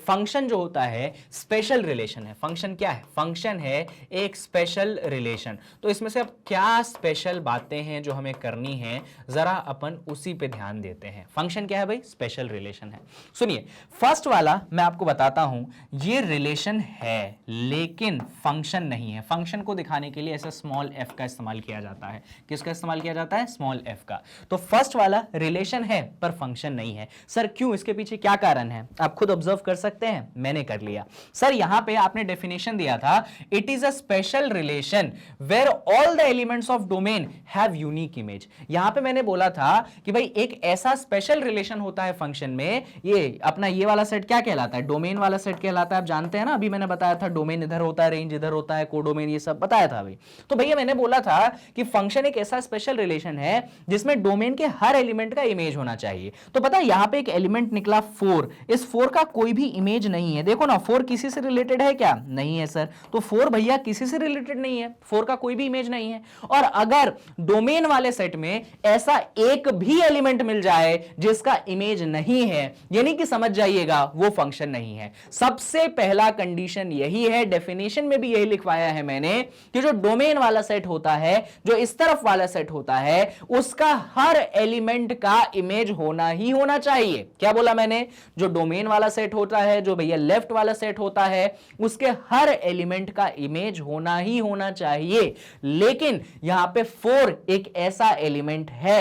फंक्शन जो होता है स्पेशल रिलेशन है। फंक्शन क्या है, फंक्शन है एक स्पेशल रिलेशन। तो इसमें से अब क्या स्पेशल बातें हैं जो हमें करनी है, जरा अपन उसी पे ध्यान देते हैं। फंक्शन क्या है भाई, स्पेशल रिलेशन है। सुनिए, फर्स्ट वाला मैं आपको बताता हूं, ये रिलेशन है लेकिन फंक्शन नहीं है। फंक्शन को दिखाने के लिए ऐसा स्मॉल एफ का इस्तेमाल किया जाता है। किसका इस्तेमाल किया जाता है, स्मॉल एफ का। तो फर्स्ट वाला रिलेशन है पर फंक्शन नहीं है। सर क्यों, इसके पीछे क्या कारण है, आप खुद ऑब्जर्व कर सकते हैं, मैंने कर लिया। सर यहां पे आपने डेफिनेशन दिया था, it is a special relation where all the elements of domain have unique image. यहां पे मैंने बोला था कि भाई एक ऐसा स्पेशल रिलेशन होता है फंक्शन में, ये अपना ये वाला सेट क्या कहलाता है, डोमेन वाला सेट कहलाता है। आप जानते हैं ना, अभी मैंने बताया था डोमेन इधर होता है, रेंज इधर होता है, कोडोमेन, ये सब बताया था भाई। तो भैया मैंने बोला था कि फंक्शन एक ऐसा स्पेशल रिलेशन है जिसमें डोमेन के हर एलिमेंट का इमेज होना चाहिए। तो पता है यहां पे एक एलिमेंट निकला 4, इस 4 का कोई भी इमेज नहीं है। देखो ना, 4 किसी से रिलेटेड है क्या, नहीं है सर। तो 4 भैया किसी से रिलेटेड नहीं है, 4 का कोई भी इमेज नहीं है। और अगर डोमेन वाले सेट में ऐसा एक भी एलिमेंट मिल जाए जिसका इमेज इमेज नहीं है, यानी कि समझ जाइएगा वो फंक्शन नहीं है। सबसे पहला कंडीशन यही है, डेफिनेशन में भी यही लिखवाया है मैंने कि जो डोमेन वाला सेट होता है, जो इस तरफ वाला सेट होता है, उसका हर एलिमेंट का इमेज होना ही होना चाहिए। क्या बोला मैंने? जो डोमेन वाला सेट होता है, जो भैया लेफ्ट वाला सेट होता है, उसके हर एलिमेंट का इमेज होना ही होना चाहिए। लेकिन यहां पे 4 एक ऐसा एलिमेंट है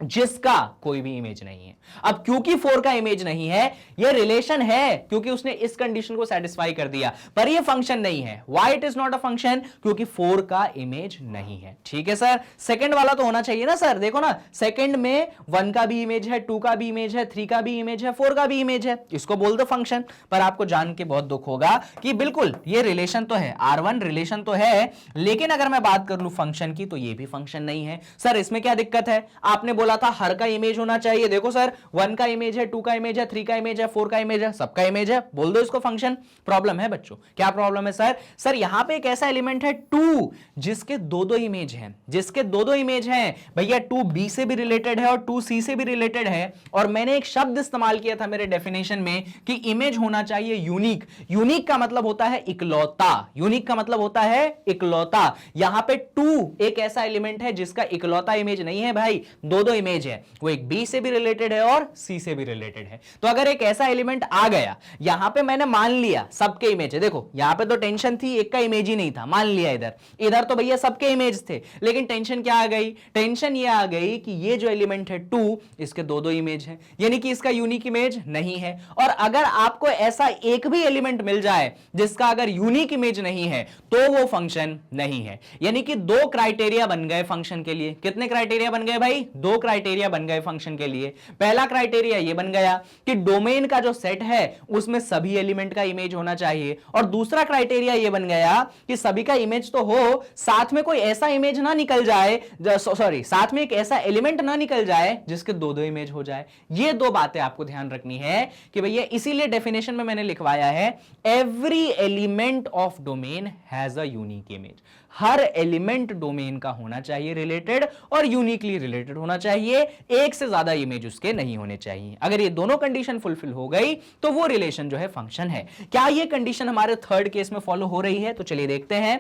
जिसका कोई भी इमेज नहीं है। अब क्योंकि 4 का इमेज नहीं है, यह रिलेशन है क्योंकि उसने इस कंडीशन को सेटिस्फाई कर दिया, पर यह फंक्शन नहीं है। Why it is not a function? क्योंकि 4 का इमेज नहीं है। ठीक है सर, सेकंड वाला तो होना चाहिए ना सर। देखो ना, सेकंड में 1 का भी इमेज है, 2 का भी इमेज है, 3 का भी इमेज है, 4 का भी इमेज है, इसको बोल दो फंक्शन। पर आपको जान के बहुत दुख होगा कि बिल्कुल ये रिलेशन तो है, R1 रिलेशन तो है, लेकिन अगर मैं बात कर लूं फंक्शन की तो ये भी फंक्शन नहीं है। सर इसमें क्या दिक्कत है? आपने बोला था हर का इमेज होना चाहिए। देखो सर, 1 का इमेज है, 2 का इमेज है, 3 का इमेज है, 4 का इमेज है, सबका इमेज है, बोल दो इसको फंक्शन। प्रॉब्लम है बच्चों। क्या प्रॉब्लम है सर? सर यहां पे एक ऐसा एलिमेंट है 2 जिसके दो इमेज हैं, जिसके दो इमेज हैं भैया। 2 बी से भी रिलेटेड है और 2 सी से भी रिलेटेड है। और मैंने एक शब्द इस्तेमाल किया था मेरे डेफिनेशन में कि इमेज होना चाहिए यूनिक। यूनिक का मतलब होता है इकलौता, यूनिक का मतलब होता है इकलौता। यहां पे 2 एक ऐसा एलिमेंट है जिसका इकलौता इमेज नहीं है भाई, दो इमेज है। वो एक बी से भी रिलेटेड है और सी से भी रिलेटेड है। तो अगर एक ऐसा एलिमेंट आ गया, यहां पे मैंने मान लिया सबके इमेज है। देखो यहां पे तो टेंशन थी, एक का इमेज ही नहीं था, मान लिया। इधर तो भैया सबके इमेज थे, लेकिन टेंशन क्या आ गई? टेंशन ये आ गई कि ये जो एलिमेंट है 2, इसके दो इमेज है, यानी कि इसका यूनिक इमेज नहीं है। और अगर आपको ऐसा एक भी एलिमेंट मिल जाए जिसका अगर यूनिक इमेज नहीं है तो वो फंक्शन नहीं है। यानी कि 2 क्राइटेरिया बन गए फंक्शन के लिए। कितने क्राइटेरिया बन गए भाई? 2 क्राइटेरिया बन गए फंक्शन के लिए। पहला क्राइटेरिया ये बन गया कि डोमेन का जो सेट है उसमें सभी एलिमेंट का इमेज होना चाहिए। और दूसरा क्राइटेरिया ये बन गया कि सभी का इमेज तो हो, साथ में कोई ऐसा इमेज ना निकल जाए, सॉरी साथ में एक ऐसा एलिमेंट ना निकल जाए जिसके दो इमेज हो जाए। ये 2 बातें आपको ध्यान रखनी है कि भैया, इसीलिए डेफिनेशन में मैंने लिखवाया है every element of domain has a unique image. Her element domain का होना चाहिए रिलेटेड और यूनिकली रिलेटेड होना चाहिए, एक से ज्यादा इमेज उसके नहीं होने चाहिए। अगर ये दोनों कंडीशन फुलफिल हो गई तो वो रिलेशन जो है फंक्शन है। क्या ये कंडीशन हमारे थर्ड केस में फॉलो हो रही है? तो चलिए देखते हैं।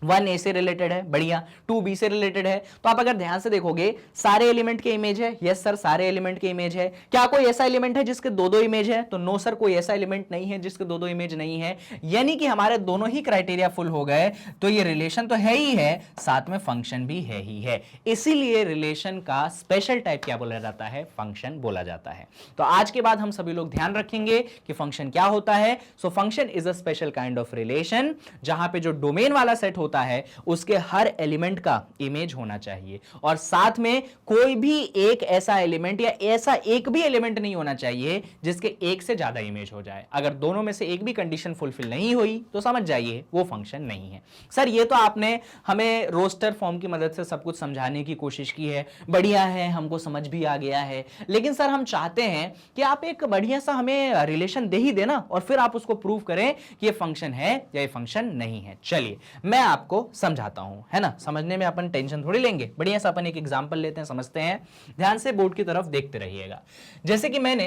1 ए से रिलेटेड है, बढ़िया। 2 बी से रिलेटेड है। तो आप अगर ध्यान से देखोगे सारे एलिमेंट के इमेज है। यस सर, सारे एलिमेंट के इमेज है। क्या कोई ऐसा एलिमेंट है जिसके दो इमेज है? तो नो सर, कोई ऐसा एलिमेंट नहीं है जिसके दो इमेज नहीं है। यानी कि हमारे दोनों ही क्राइटेरिया फुल हो गए। तो ये रिलेशन तो है ही है, साथ में फंक्शन भी है ही है। इसीलिए रिलेशन का स्पेशल टाइप क्या बोला जाता है? फंक्शन बोला जाता है। तो आज के बाद हम सभी लोग ध्यान रखेंगे कि फंक्शन क्या होता है। So function is a special kind of relation जहां पे जो डोमेन वाला सेट होता है उसके हर एलिमेंट का इमेज होना चाहिए और साथ में कोई भी एक ऐसा एलिमेंट या ऐसा एक भी एलिमेंट नहीं होना चाहिए जिसके एक से ज्यादा इमेज हो जाए। अगर दोनों में से एक भी कंडीशन फुलफिल नहीं हुई तो समझ जाइए वो फंक्शन नहीं है। सर ये तो आपने हमें रोस्टर फॉर्म की मदद से सब कुछ समझाने की कोशिश की है, बढ़िया है, हमको समझ भी आ गया है। लेकिन सर हम चाहते हैं कि आप एक बढ़िया सा हमें रिलेशन दे ही देना और फिर आप उसको प्रूव करें कि ये फंक्शन है या ये फंक्शन नहीं है। चलिए मैं आपको समझाता हूं, है ना। समझने में अपन टेंशन थोड़ी लेंगे, बढ़िया सा अपन एक एग्जांपल लेते हैं, समझते हैं। ध्यान से बोर्ड की तरफ देखते रहिएगा। जैसे कि मैंने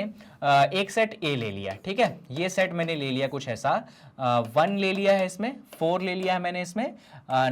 एक सेट ए ले लिया, ठीक है। ये सेट मैंने ले लिया कुछ ऐसा, 1 ले लिया है, इसमें 4 ले लिया है मैंने, इसमें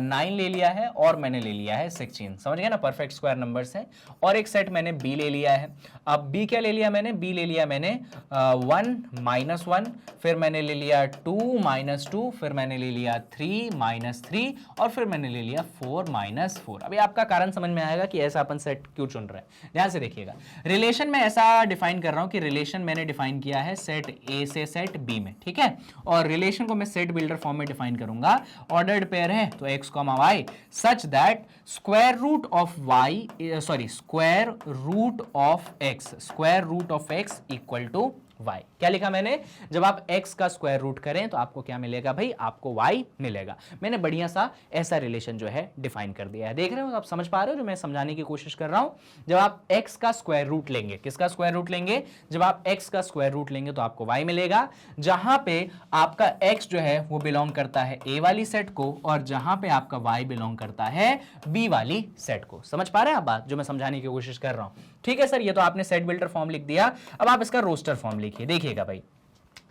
9 ले लिया है और मैंने ले लिया है 16। समझ गए ना, परफेक्ट स्क्वायर नंबर्स है। और एक सेट मैंने बी ले लिया है। अब बी क्या ले लिया मैंने? बी ले लिया मैंने 1 -1, फिर मैंने ले लिया 2 -2, फिर मैंने ले लिया 3 -3 और फिर मैंने ले लिया 4 -4। अभी आपका कारण समझ में आएगा कि ऐसा अपन सेट क्यों चुन रहे हैं। ध्यान से देखिएगा, रिलेशन में ऐसा डिफाइन कर रहा हूं कि रिलेशन मैंने डिफाइन किया है सेट ए से सेट बी में, ठीक है। और रिलेशन को मैं सेट बिल्डर फॉर्म में डिफाइन करूंगा। ऑर्डर्ड पेयर है तो x, y such that square root of y, sorry square root of x equal to y। क्या लिखा मैंने, जब आप x का स्क्वायर रूट करें तो आपको क्या मिलेगा भाई, आपको y मिलेगा। मैंने बढ़िया सा ऐसा रिलेशन जो है डिफाइन कर दिया है। देख रहे हो, आप समझ पा रहे हो जो मैं समझाने की कोशिश कर रहा हूं। जब आप x का स्क्वायर रूट लेंगे, किसका स्क्वायर रूट लेंगे, जब आप x का स्क्वायर रूट लेंगे तो आपको y मिलेगा, जहां पे आपका x जो है वो बिलोंग करता है a वाली सेट को, और जहां पे आपका y बिलोंग करता है b वाली सेट को। समझ पा रहे हैं आप बात जो मैं समझाने की कोशिश कर रहा हूं? ठीक है सर, ये तो आपने सेट बिल्डर फॉर्म लिख दिया, अब आप इसका रोस्टर फॉर्म लिखिए। देखिएगा भाई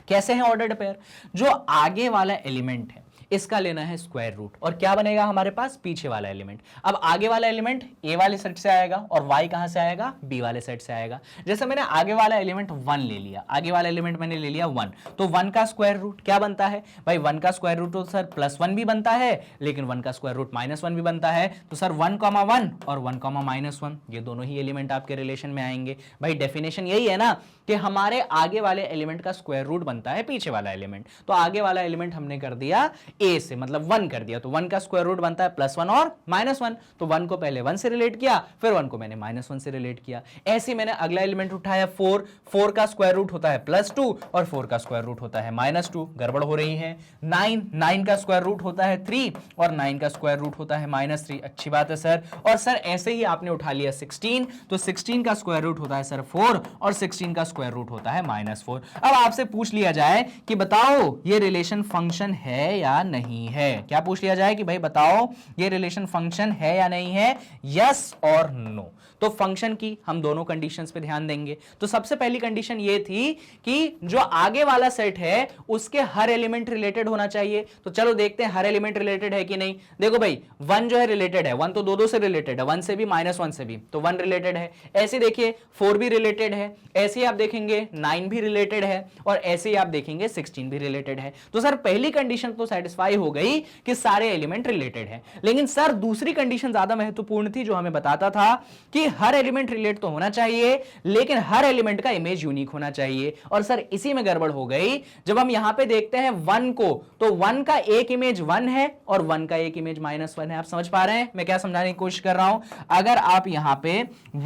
कैसे है ऑर्डर्ड पेयर, जो आगे वाला एलिमेंट है इसका लेना है स्क्वायर रूट, और क्या बनेगा हमारे पास, पीछे वाला एलिमेंट। अब आगे वाला एलिमेंट ए वाले सेट से आएगा और y कहां से आएगा, b वाले सेट से आएगा। जैसे मैंने आगे वाला एलिमेंट 1 ले लिया, आगे वाला एलिमेंट मैंने ले लिया 1, तो 1 का स्क्वायर रूट क्या बनता है भाई, 1 का स्क्वायर रूट तो सर +1 भी बनता है, लेकिन 1 का स्क्वायर रूट -1 भी बनता है, तो सर 1, 1 और 1, -1 ये दोनों ही एलिमेंट आपके रिलेशन में आएंगे। भाई डेफिनेशन यही है ना कि हमारे आगे वाले एलिमेंट का स्क्वायर रूट बनता है पीछे वाला एलिमेंट, तो आगे वाला एलिमेंट हमने कर दिया a से, मतलब 1 कर दिया, तो 1 का स्क्वायर रूट बनता है +1 और -1, तो 1 को पहले 1 से रिलेट किया, फिर 1 को मैंने -1 से रिलेट किया। ऐसे मैंने अगला एलिमेंट उठाया 4, 4 का स्क्वायर रूट होता है +2 और 4 का स्क्वायर रूट होता है -2, गड़बड़ हो रही है। 9, 9 का स्क्वायर रूट होता है 3 और 9 का स्क्वायर रूट होता है -3, अच्छी बात है सर। और सर ऐसे ही आपने उठा लिया 16, तो 16 का स्क्वायर रूट होता है सर 4 और 16 का स्क्वायर रूट होता है -4। अब आपसे पूछ लिया जाए कि बताओ ये रिलेशन फंक्शन है या नहीं है, क्या पूछ लिया जाए कि भाई बताओ ये रिलेशन फंक्शन है या नहीं है, यस और नो। तो फंक्शन की हम दोनों कंडीशंस पे ध्यान देंगे। तो सबसे पहली कंडीशन ये थी कि जो आगे वाला सेट है उसके हर एलिमेंट रिलेटेड होना चाहिए। तो चलो देखते हैं हर एलिमेंट रिलेटेड है कि नहीं। देखो भाई 1 जो है रिलेटेड है, 1 तो दो से रिलेटेड है, 1 से भी -1 से भी, तो 1 रिलेटेड है। ऐसे देखिए 4 भी रिलेटेड है, ऐसे ही आप देखेंगे 9 भी रिलेटेड है, और ऐसे ही आप देखेंगे 16 भी रिलेटेड है। तो सर पहली कंडीशन तो सेटिस्फाई हो गई कि सारे एलिमेंट रिलेटेड है, लेकिन सर दूसरी कंडीशन ज्यादा महत्वपूर्ण थी जो हमें बताता था कि हर एलिमेंट रिलेट तो होना चाहिए, लेकिन हर एलिमेंट का इमेज यूनिक होना चाहिए। और सर इसी में गड़बड़ हो गई। जब हम यहां पे देखते हैं 1 को, तो 1 का एक इमेज 1 है और 1 का एक इमेज -1 है। आप समझ पा रहे हैं मैं क्या समझाने की कोशिश कर रहा हूं। अगर आप यहां पे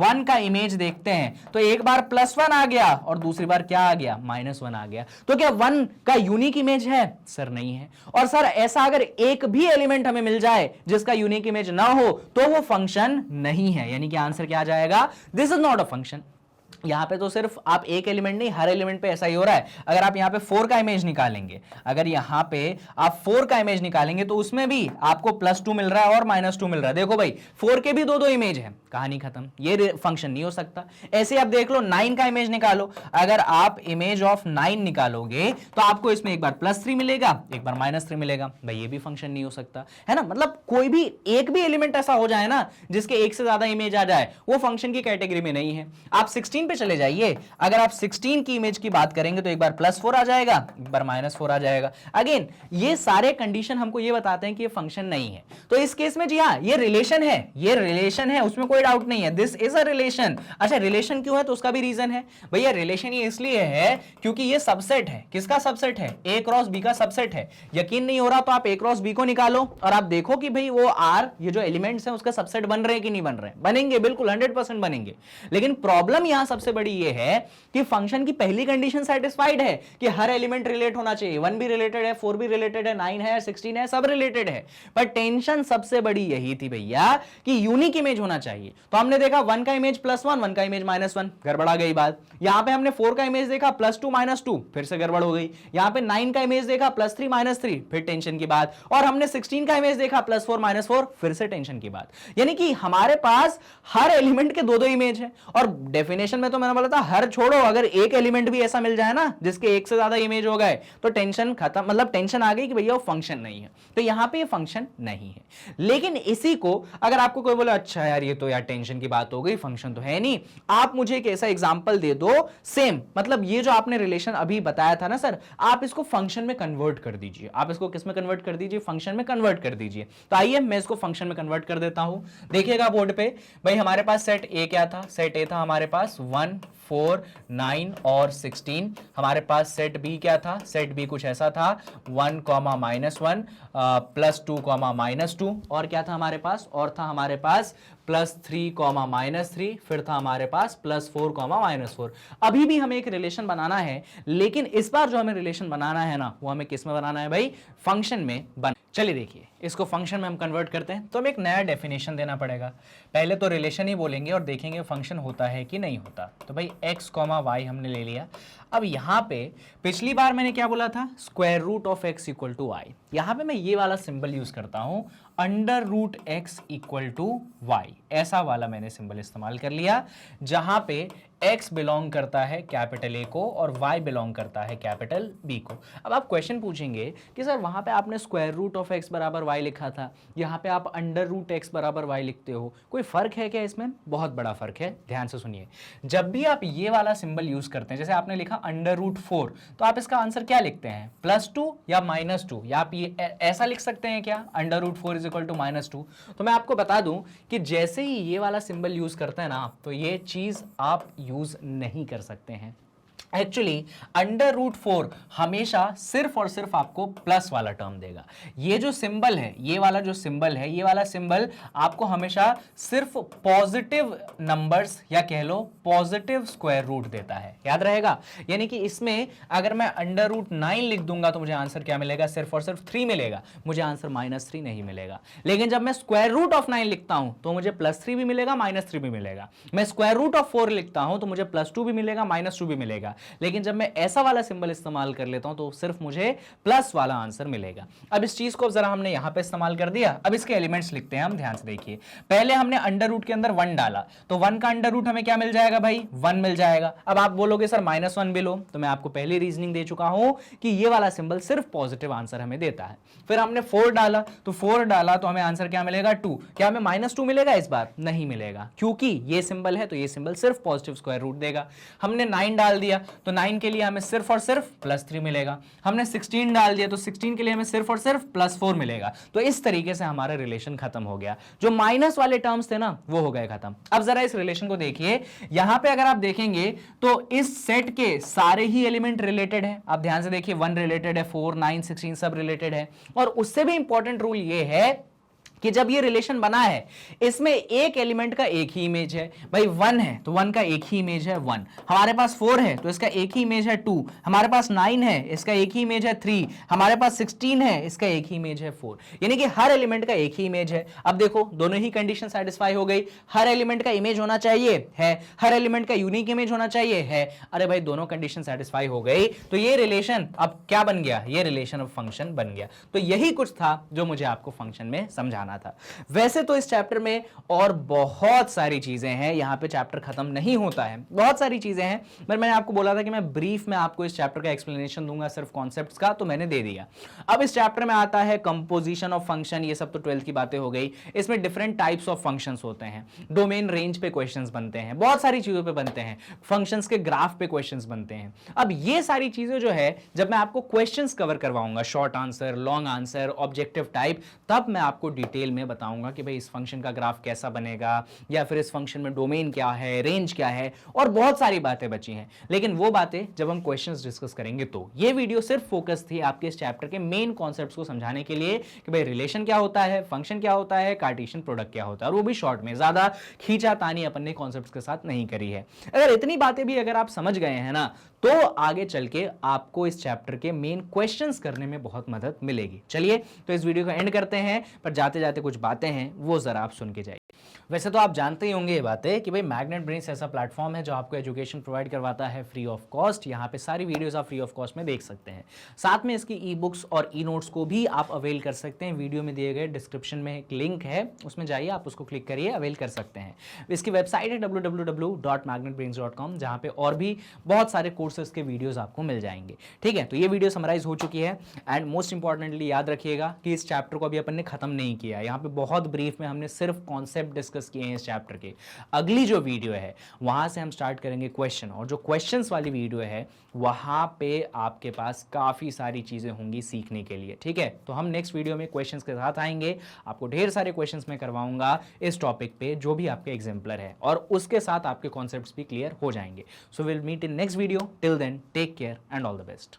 1 का इमेज देखते हैं तो एक बार +1 आ गया और दूसरी बार क्या आ गया, -1 आ गया। तो क्या 1 का यूनिक इमेज है, सर नहीं है। और सर ऐसा अगर एक भी एलिमेंट हमें मिल जाए जिसका यूनिक इमेज ना हो तो वो फंक्शन नहीं है, यानी कि आंसर क्या आ जाएगा, this is not a function. यहां पे तो सिर्फ आप एक एलिमेंट नहीं, हर एलिमेंट पे ऐसा ही हो रहा है। अगर आप यहां पे 4 का इमेज निकालेंगे, अगर यहां पे आप 4 का इमेज निकालेंगे तो उसमें भी आपको +2 मिल रहा है और -2 मिल रहा है। देखो भाई 4 के भी दो इमेज है, कहानी खत्म, ये फंक्शन नहीं हो सकता। ऐसे आप देख लो 9 का इमेज निकालो, अगर आप इमेज ऑफ 9 निकालोगे तो आपको इसमें एक बार +3 मिलेगा, एक बार -3 मिलेगा। भाई ये भी फंक्शन नहीं हो सकता है ना। मतलब कोई भी एक भी एलिमेंट ऐसा हो जाए ना जिसके एक से ज्यादा इमेज आ जाए, वो फंक्शन की कैटेगरी में नहीं है। आप 16 पे चले जाइए, अगर आप 16 की इमेज की बात करेंगे तो एक बार +4 आ जाएगा, एक बार -4 आ जाएगा। अगेन ये सारे कंडीशन हमको ये बताते हैं कि ये फंक्शन नहीं है। तो इस केस में जी हाँ ये रिलेशन है, ये रिलेशन है, उसमें कोई डाउट नहीं है, दिस इज अ रिलेशन। अच्छा रिलेशन क्यों है तो उसका भी रीजन है। भैया रिलेशन ये इसलिए है क्योंकि ये सबसेट है। किसका सबसेट है, A क्रॉस B का सबसेट है। यकीन नहीं हो रहा तो आप A क्रॉस B को निकालो और आप देखो कि भाई वो R ये जो एलिमेंट्स हैं उसका सबसेट बन रहे हैं कि नहीं बन रहे हैं। बनेंगे, बिल्कुल 100% बनेंगे। लेकिन प्रॉब्लम यहां सबसे बड़ी ये है कि फंक्शन की पहली कंडीशन सेटिस्फाइड है कि हर एलिमेंट रिलेट होना चाहिए। 1 भी रिलेटेड है, 4 भी रिलेटेड है, 9 है, 16 है, सब रिलेटेड है। पर टेंशन सबसे बड़ी यही थी भैया कि यूनिक इमेज होना चाहिए। तो हमने देखा 1 का इमेज +1, 1 का इमेज -1, गड़बड़ा गई बात। यहां पे हमने 4 का इमेज देखा +2 -2, फिर से गड़बड़ हो गई। यहां पे 9 का इमेज देखा +3 -3, फिर टेंशन की बात। और हमने 16 का इमेज देखा +4 -4, फिर से टेंशन की बात। यानी कि हमारे पास हर एलिमेंट के दो इमेज है। और डेफिनेशन में तो मैंने बोला था हर छोड़ो, अगर एक एलिमेंट भी ऐसा मिल जाए ना जिसके एक से ज्यादा इमेज हो गए तो टेंशन खत्म, मतलब टेंशन आ गई कि भैया वो फंक्शन नहीं है। तो यहां पे ये फंक्शन नहीं है। लेकिन इसी को अगर आपको कोई बोले अच्छा यार ये तो यार टेंशन की बात हो गई, फंक्शन तो है नहीं, आप मुझे एक ऐसा एग्जांपल दे दो सेम, मतलब ये जो आपने रिलेशन अभी बताया था ना सर, आप इसको फंक्शन में कन्वर्ट कर दीजिए। आप इसको किस में कन्वर्ट कर दीजिए, फंक्शन में कन्वर्ट कर दीजिए। तो आइए मैं इसको फंक्शन में कन्वर्ट कर देता हूं। देखिएगा बोर्ड पे भाई हमारे पास सेट ए क्या था, सेट ए था हमारे पास 1, 4, 9 और 16। हमारे पास सेट बी क्या था, सेट बी कुछ ऐसा था 1, -1 +2, -2 और क्या था हमारे पास, और था हमारे पास +3, -3, फिर था हमारे पास +4, -4। अभी भी हमें एक रिलेशन बनाना है, लेकिन इस बार जो हमें रिलेशन बनाना है ना, वो हमें किस में बनाना है भाई, फंक्शन में बना। चलिए देखिए, इसको फंक्शन में हम कन्वर्ट करते हैं तो हमें एक नया डेफिनेशन देना पड़ेगा। पहले तो रिलेशन ही बोलेंगे और देखेंगे फंक्शन होता है कि नहीं होता। तो भाई x, y हमने ले लिया। अब यहाँ पे पिछली बार मैंने क्या बोला था, √(x = y). यहाँ पे मैं ये वाला सिंबल यूज करता हूँ, √(x = y). ऐसा वाला मैंने सिंबल इस्तेमाल कर लिया, जहां पे x बिलोंग करता है कैपिटल A को और y बिलोंग करता है कैपिटल B को। अब आप क्वेश्चन पूछेंगे कि सर वहां पे आपने √(x = y) लिखा था, यहाँ पे आप √(x = y) लिखते हो, कोई फर्क है क्या इसमें? बहुत बड़ा फर्क है, ध्यान से सुनिए। जब भी आप ये वाला सिंबल यूज करते हैं, जैसे आपने लिखा √4, तो आप इसका आंसर क्या लिखते हैं, +2 या -2, या आप ये ऐसा लिख सकते हैं क्या, √4 = -2। तो मैं आपको बता दूं कि जैसे ही ये वाला सिंबल यूज करते हैं ना, तो ये चीज आप यूज नहीं कर सकते हैं। एक्चुअली √4 हमेशा सिर्फ और सिर्फ आपको प्लस वाला टर्म देगा। ये जो सिंबल है, ये वाला जो सिंबल है, ये वाला सिंबल आपको हमेशा सिर्फ पॉजिटिव नंबर्स या कह लो पॉजिटिव स्क्वायर रूट देता है, याद रहेगा। यानी कि इसमें अगर मैं √9 लिख दूंगा तो मुझे आंसर क्या मिलेगा, सिर्फ और सिर्फ 3 मिलेगा, मुझे आंसर -3 नहीं मिलेगा। लेकिन जब मैं √9 लिखता हूं तो मुझे +3 भी मिलेगा, -3 भी मिलेगा। मैं √4 लिखता हूं तो मुझे +2 भी मिलेगा, -2 भी मिलेगा। लेकिन जब मैं ऐसा वाला सिंबल इस्तेमाल कर लेता हूं तो सिर्फ मुझे प्लस वाला आंसर मिलेगा। अब इस चीज को जरा हमने यहां पे इस्तेमाल कर दिया। अब इसके एलिमेंट्स लिखते हैं हम, ध्यान से देखिए। पहले हमने अंडर रूट के अंदर 1 डाला, तो 1 का अंडर रूट हमें क्या मिल जाएगा भाई, 1 मिल जाएगा। अब आप बोलोगे सर -1 भी लो, तो मैं आपको पहले रीजनिंग दे चुका हूं कि ये वाला सिंबल सिर्फ पॉजिटिव आंसर हमें देता है। फिर हमने 4 डाला, तो 4 डाला तो हमें आंसर क्या मिलेगा, 2। क्या हमें -2 मिलेगा इस बार? नहीं मिलेगा, क्योंकि ये सिंबल है तो ये सिंबल सिर्फ पॉजिटिव स्क्वायर रूट देगा। हमने 9 डाल दिया, तो 9 के लिए हमें सिर्फ और सिर्फ +3 मिलेगा। हमने 16 डाल दिया, तो 16 के लिए हमें सिर्फ और सिर्फ +4 मिलेगा। तो इस तरीके से हमारा रिलेशन खत्म हो गया। जो माइनस वाले टर्म्स थे ना, वो हो गए खत्म। अब जरा इस रिलेशन को देखिए, यहां पे अगर आप देखेंगे तो इस सेट के सारे ही एलिमेंट रिलेटेड है। आप ध्यान से देखिए, 1 रिलेटेड है, 4, 9, 16 सब रिलेटेड है। और उससे भी इंपॉर्टेंट रूल ये है कि जब ये रिलेशन बना है, इसमें एक एलिमेंट का एक ही इमेज है। भाई 1 है तो 1 का एक ही इमेज है 1, हमारे पास 4 है तो इसका एक ही इमेज है 2, हमारे पास 9 है इसका एक ही इमेज है 3, हमारे पास 16 है इसका एक ही इमेज है 4। यानी कि हर एलिमेंट का एक ही इमेज है। अब देखो, दोनों ही कंडीशन सेटिस्फाई हो गई। हर एलिमेंट का इमेज होना चाहिए है, हर एलिमेंट का यूनिक इमेज होना चाहिए है। अरे भाई, दोनों कंडीशन सेटिस्फाई हो गई, तो ये रिलेशन अब क्या बन गया, ये रिलेशन अब फंक्शन बन गया। तो यही कुछ था जो मुझे आपको फंक्शन में समझाना था। वैसे तो इस चैप्टर में और बहुत सारी चीजें हैं, यहां पे चैप्टर खत्म नहीं होता है, बहुत सारी चीजें हैं, पर मैंने आपको बोला था कि मैं ब्रीफ में आपको इस चैप्टर का एक्सप्लेनेशन दूंगा सिर्फ कॉन्सेप्ट्स का, तो मैंने दे दिया। अब इस चैप्टर में आता है कंपोजिशन ऑफ फंक्शन। ये सब तो 12th की बातें हो गई। इसमें डिफरेंट टाइप्स ऑफ फंक्शंस होते हैं, डोमेन रेंज पे क्वेश्चंस बनते हैं, बहुत सारी चीजों पे बनते हैं, फंक्शंस के ग्राफ पे क्वेश्चंस बनते हैं। अब ये सारी चीजें जो है, जब मैं आपको क्वेश्चंस कवर करवाऊंगा, short answer, long answer, objective type, तब मैं आपको डिटेल में बताऊंगा कि भाई इस फंक्शन का ग्राफ कैसा बनेगा, या फिर इस फंक्शन में डोमेन क्या है, रेंज क्या है, और बहुत सारी बातें बची हैं। लेकिन वो बातें जब हम क्वेश्चंस डिस्कस करेंगे। तो ये वीडियो सिर्फ फोकस थी आपके इस चैप्टर के मेन कॉन्सेप्ट्स को समझाने के लिए कि भाई रिलेशन क्या होता है, फंक्शन क्या होता है, कार्टेशियन प्रोडक्ट क्या होता है, और वो भी शॉर्ट में, ज्यादा खींचातानी अपन ने कॉन्सेप्ट्स के साथ नहीं करी है। अगर इतनी बातें भी अगर आप समझ गए हैं ना, तो आगे चल के आपको इस चैप्टर के मेन क्वेश्चंस करने में बहुत मदद मिलेगी। चलिए, तो इस वीडियो को एंड करते हैं, पर जाते जाते कुछ बातें हैं वो जरा आप सुन के जाइए। वैसे तो आप जानते ही होंगे ये बातें कि भाई मैग्नेट ब्रेन्स ऐसा प्लेटफॉर्म है जो आपको एजुकेशन प्रोवाइड करवाता है फ्री ऑफ कॉस्ट। यहाँ पे सारी वीडियोस आप फ्री ऑफ कॉस्ट में देख सकते हैं। साथ में इसकी ई बुक्स और ई नोट्स को भी आप अवेल कर सकते हैं। वीडियो में दिए गए डिस्क्रिप्शन में एक लिंक है, उसमें जाइए, आप उसको क्लिक करिए, अवेल कर सकते हैं। इसकी वेबसाइट है www.magnetbrains.com, जहाँ पे और भी बहुत सारे कोर्सेज के वीडियोस आपको मिल जाएंगे। ठीक है, तो ये वीडियो समराइज हो चुकी है। एंड मोस्ट इंपॉर्टेंटली याद रखिएगा कि इस चैप्टर को अभी अपन ने खत्म नहीं किया। यहाँ पे बहुत ब्रीफ में हमने सिर्फ कॉन्सेप्ट डिस्कस डिस्कस किए हैं इस चैप्टर के। अगली जो वीडियो है वहां से हम स्टार्ट करेंगे क्वेश्चन, और जो क्वेश्चंस वाली वीडियो है वहां पे आपके पास काफ़ी सारी चीज़ें होंगी सीखने के लिए, ठीक है। तो हम नेक्स्ट वीडियो में क्वेश्चंस के साथ आएंगे, आपको ढेर सारे क्वेश्चंस मैं करवाऊंगा इस टॉपिक पे जो भी आपके एग्जाम्पलर है, और उसके साथ आपके कॉन्सेप्ट्स भी क्लियर हो जाएंगे। So will meet in next video, till then take care and all the best.